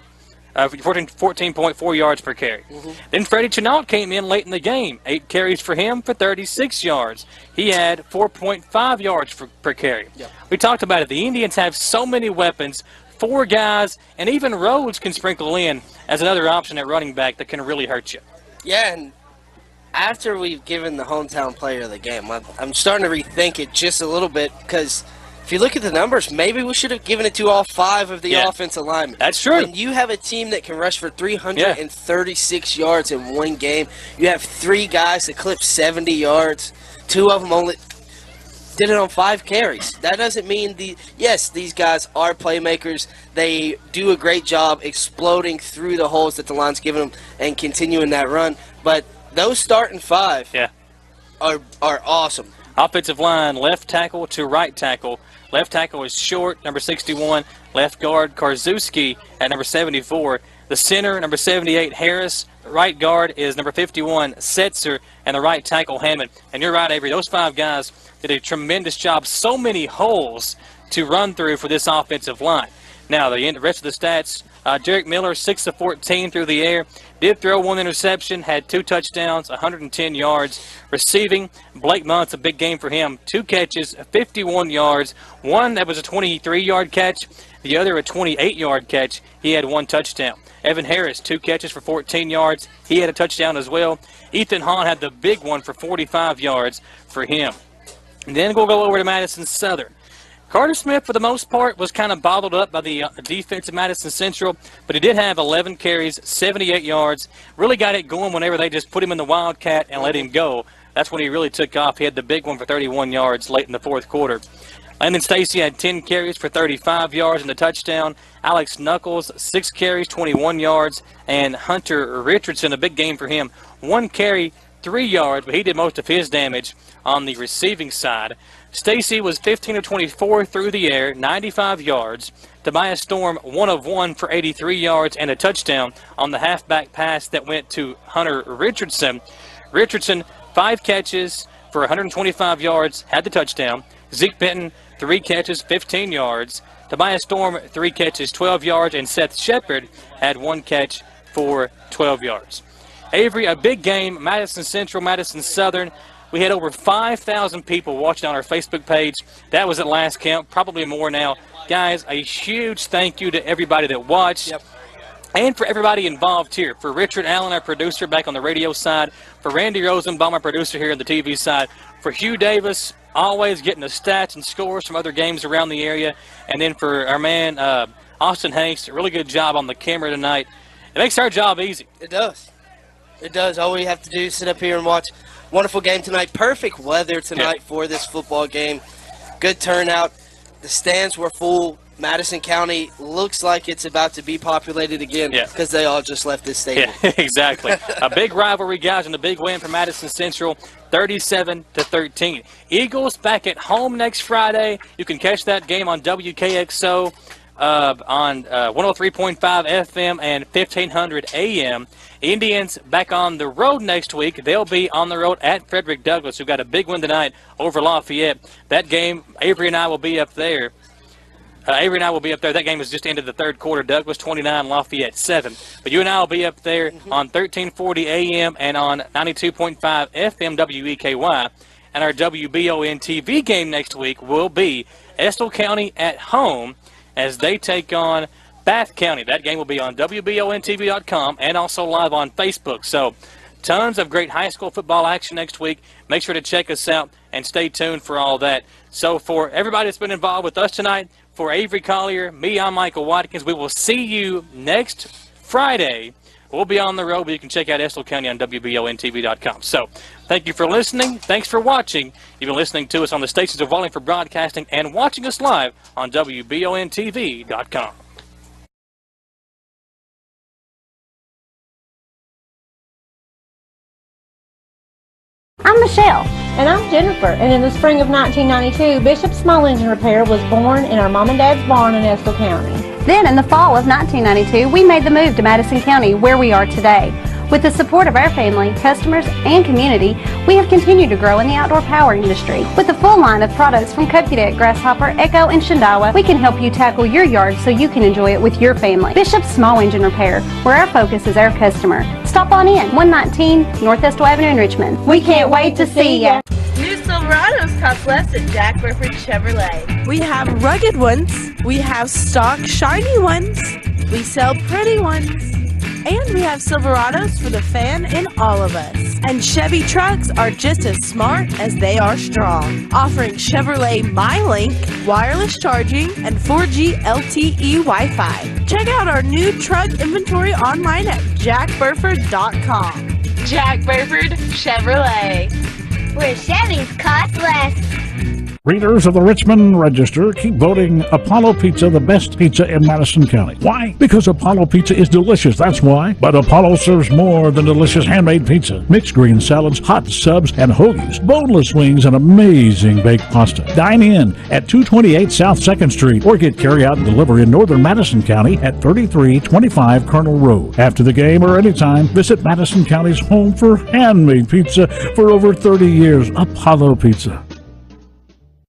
14.4 yards per carry. Then Freddie Chenault came in late in the game. 8 carries for him for 36 yards. He had 4.5 yards per carry. We talked about it. The Indians have so many weapons. 4 guys, and even Rhodes can sprinkle in as another option at running back that can really hurt you. Yeah, and after we've given the hometown player of the game, I'm starting to rethink it just a little bit, because if you look at the numbers, maybe we should have given it to all 5 of the offensive linemen. That's true. When you have a team that can rush for 336 yards in one game, you have 3 guys that clip 70 yards. 2 of them only did it on 5 carries. That doesn't mean yes, these guys are playmakers. They do a great job exploding through the holes that the line's giving them and continuing that run. But those starting 5 are awesome. Offensive line, left tackle to right tackle. Left tackle is Short, number 61. Left guard, Karczewski at number 74. The center, number 78, Harris. The right guard is number 51, Setzer. And the right tackle, Hammond. And you're right, Avery. Those 5 guys did a tremendous job. So many holes to run through for this offensive line. Now, the rest of the stats, Derek Miller, 6 of 14 through the air. Did throw 1 interception, had 2 touchdowns, 110 yards. Receiving, Blake Muntz, a big game for him. 2 catches, 51 yards. One that was a 23-yard catch. The other a 28-yard catch. He had 1 touchdown. Evan Harris, 2 catches for 14 yards. He had a touchdown as well. Ethan Hahn had the big one for 45 yards for him. And then we'll go over to Madison Southern. Carter Smith, for the most part, was kind of bottled up by the defense of Madison Central, but he did have 11 carries, 78 yards. Really got it going whenever they just put him in the Wildcat and let him go. That's when he really took off. He had the big one for 31 yards late in the 4th quarter. Landon Stacy had 10 carries for 35 yards and a touchdown. Alex Knuckles, 6 carries, 21 yards. And Hunter Richardson, a big game for him. 1 carry, 3 yards, but he did most of his damage on the receiving side. Stacy was 15 of 24 through the air, 95 yards. Tobias Storm, 1 of 1 for 83 yards and a touchdown on the halfback pass that went to Hunter Richardson. Richardson, 5 catches for 125 yards, had the touchdown. Zeke Benton, 3 catches, 15 yards. Tobias Storm, 3 catches, 12 yards. And Seth Shepard had 1 catch for 12 yards. Avery, a big game. Madison Central, Madison Southern. We had over 5,000 people watching on our Facebook page. That was at last count, probably more now. Guys, a huge thank you to everybody that watched. And for everybody involved here. For Richard Allen, our producer back on the radio side. For Randy Rosenbaum, our producer here on the TV side. For Hugh Davis, always getting the stats and scores from other games around the area. And then for our man, Austin Hanks, a really good job on the camera tonight. It makes our job easy. It does. It does. All we have to do is sit up here and watch. Wonderful game tonight. Perfect weather tonight for this football game. Good turnout. The stands were full. Madison County looks like it's about to be populated again because they all just left this stadium. Yeah, exactly. A big rivalry, guys, and a big win for Madison Central, 37-13. Eagles back at home next Friday. You can catch that game on WKXO on 103.5 FM and 1500 AM. Indians back on the road next week. They'll be on the road at Frederick Douglass, who got a big win tonight over Lafayette. That game, Avery and I will be up there. That game is just ended the 3rd quarter. Douglas 29, Lafayette 7. But you and I will be up there on 1340 AM and on 92.5 FM WEKY. And our WBON TV game next week will be Estill County at home as they take on Bath County. That game will be on WBONTV.com and also live on Facebook. So tons of great high school football action next week. Make sure to check us out and stay tuned for all that. So for everybody that's been involved with us tonight, for Avery Collier, me, I'm Michael Watkins. We will see you next Friday. We'll be on the road, but you can check out Estill County on WBONTV.com. So thank you for listening. Thanks for watching. You've been listening to us on the stations of Wallingford Broadcasting and watching us live on WBONTV.com. I'm Michelle. And I'm Jennifer. And in the spring of 1992, Bishop Small Engine Repair was born in our mom and dad's barn in Estill County. Then in the fall of 1992, we made the move to Madison County, where we are today. With the support of our family, customers, and community, we have continued to grow in the outdoor power industry. With a full line of products from Kokudet, Grasshopper, Echo, and Shindawa, we can help you tackle your yard so you can enjoy it with your family. Bishop Small Engine Repair, where our focus is our customer. Stop on in, 119 North Estill Avenue in Richmond. We can't wait to see ya. New Silverados cost less at Jack Burford Chevrolet. We have rugged ones, we have stock shiny ones, we sell pretty ones, and we have Silverados for the fan in all of us. And Chevy trucks are just as smart as they are strong, offering Chevrolet MyLink, wireless charging, and 4G LTE Wi-Fi. Check out our new truck inventory online at jackburford.com. Jack Burford Chevrolet, where Chevys cost less. Readers of the Richmond Register, keep voting Apollo Pizza the best pizza in Madison County. Why? Because Apollo Pizza is delicious, that's why. But Apollo serves more than delicious handmade pizza. Mixed green salads, hot subs, and hoagies, boneless wings, and amazing baked pasta. Dine in at 228 South 2nd Street or get carry-out and delivery in northern Madison County at 3325 Colonel Road. After the game or anytime, visit Madison County's home for handmade pizza for over 30 years, Apollo Pizza.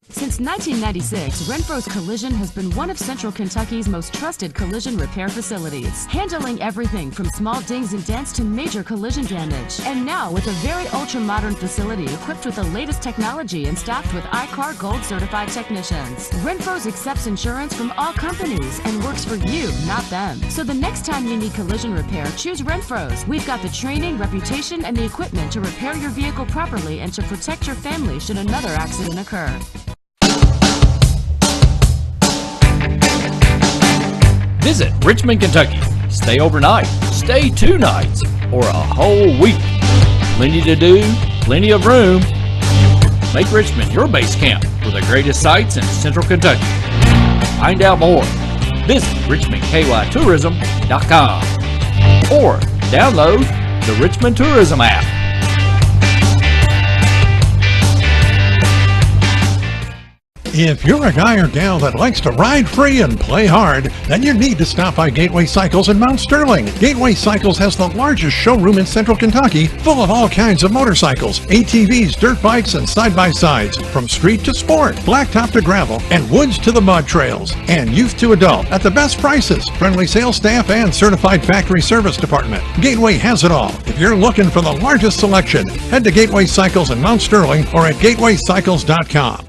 Since 1996, Renfro's Collision has been one of Central Kentucky's most trusted collision repair facilities, handling everything from small dings and dents to major collision damage. And now, with a very ultra-modern facility equipped with the latest technology and staffed with ICAR Gold certified technicians, Renfro's accepts insurance from all companies and works for you, not them. So the next time you need collision repair, choose Renfro's. We've got the training, reputation, and the equipment to repair your vehicle properly and to protect your family should another accident occur. Visit Richmond, Kentucky. Stay overnight, stay 2 nights, or a whole week. Plenty to do, plenty of room. Make Richmond your base camp for the greatest sights in Central Kentucky. Find out more. Visit RichmondKYTourism.com or download the Richmond Tourism app. If you're a guy or gal that likes to ride free and play hard, then you need to stop by Gateway Cycles in Mount Sterling. Gateway Cycles has the largest showroom in Central Kentucky, full of all kinds of motorcycles, ATVs, dirt bikes, and side-by-sides, from street to sport, blacktop to gravel, and woods to the mud trails, and youth to adult at the best prices, friendly sales staff, and certified factory service department. Gateway has it all. If you're looking for the largest selection, head to Gateway Cycles in Mount Sterling or at gatewaycycles.com.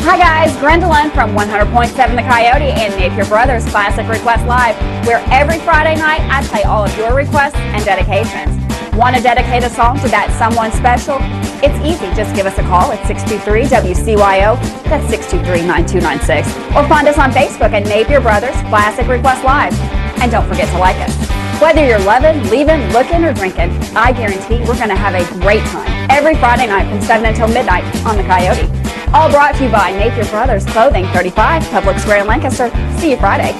Hi guys, Gwendolyn from 100.7 The Coyote and Napier Brothers Classic Request Live, where every Friday night I play all of your requests and dedications. Want to dedicate a song to that someone special? It's easy, just give us a call at 623-WCYO, that's 623-9296, or find us on Facebook at Napier Brothers Classic Request Live. And don't forget to like us. Whether you're loving, leaving, looking, or drinking, I guarantee we're going to have a great time every Friday night from 7 until midnight on The Coyote. All brought to you by Napier Brothers Clothing, 35 Public Square in Lancaster. See you Friday.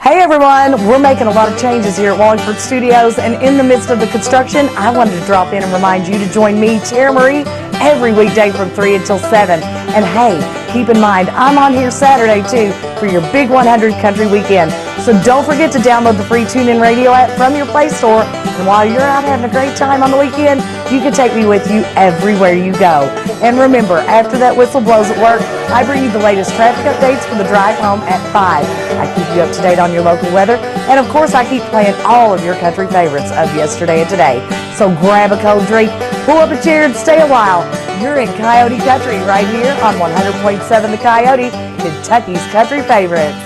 Hey everyone, we're making a lot of changes here at Wallingford Studios, and in the midst of the construction, I wanted to drop in and remind you to join me, Tara Marie, every weekday from 3 until 7. And hey, keep in mind, I'm on here Saturday too for your Big 100 Country Weekend. So don't forget to download the free TuneIn Radio app from your Play Store. And while you're out having a great time on the weekend, you can take me with you everywhere you go. And remember, after that whistle blows at work, I bring you the latest traffic updates for the drive home at 5. I keep you up to date on your local weather. And of course, I keep playing all of your country favorites of yesterday and today. So grab a cold drink, pull up a chair, and stay a while. You're in Coyote Country right here on 100.7 The Coyote, Kentucky's country favorites.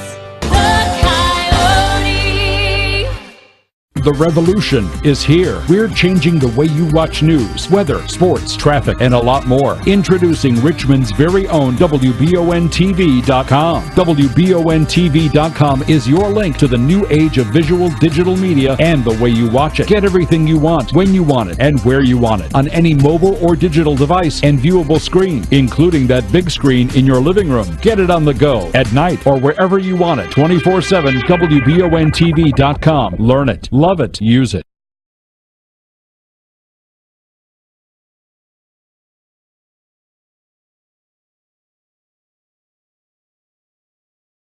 The revolution is here. We're changing the way you watch news, weather, sports, traffic, and a lot more. Introducing Richmond's very own WBONTV.com. WBONTV.com is your link to the new age of visual digital media and the way you watch it. Get everything you want, when you want it, and where you want it, on any mobile or digital device and viewable screen, including that big screen in your living room. Get it on the go, at night, or wherever you want it. 24/7 WBONTV.com. Learn it. Love it. Use it.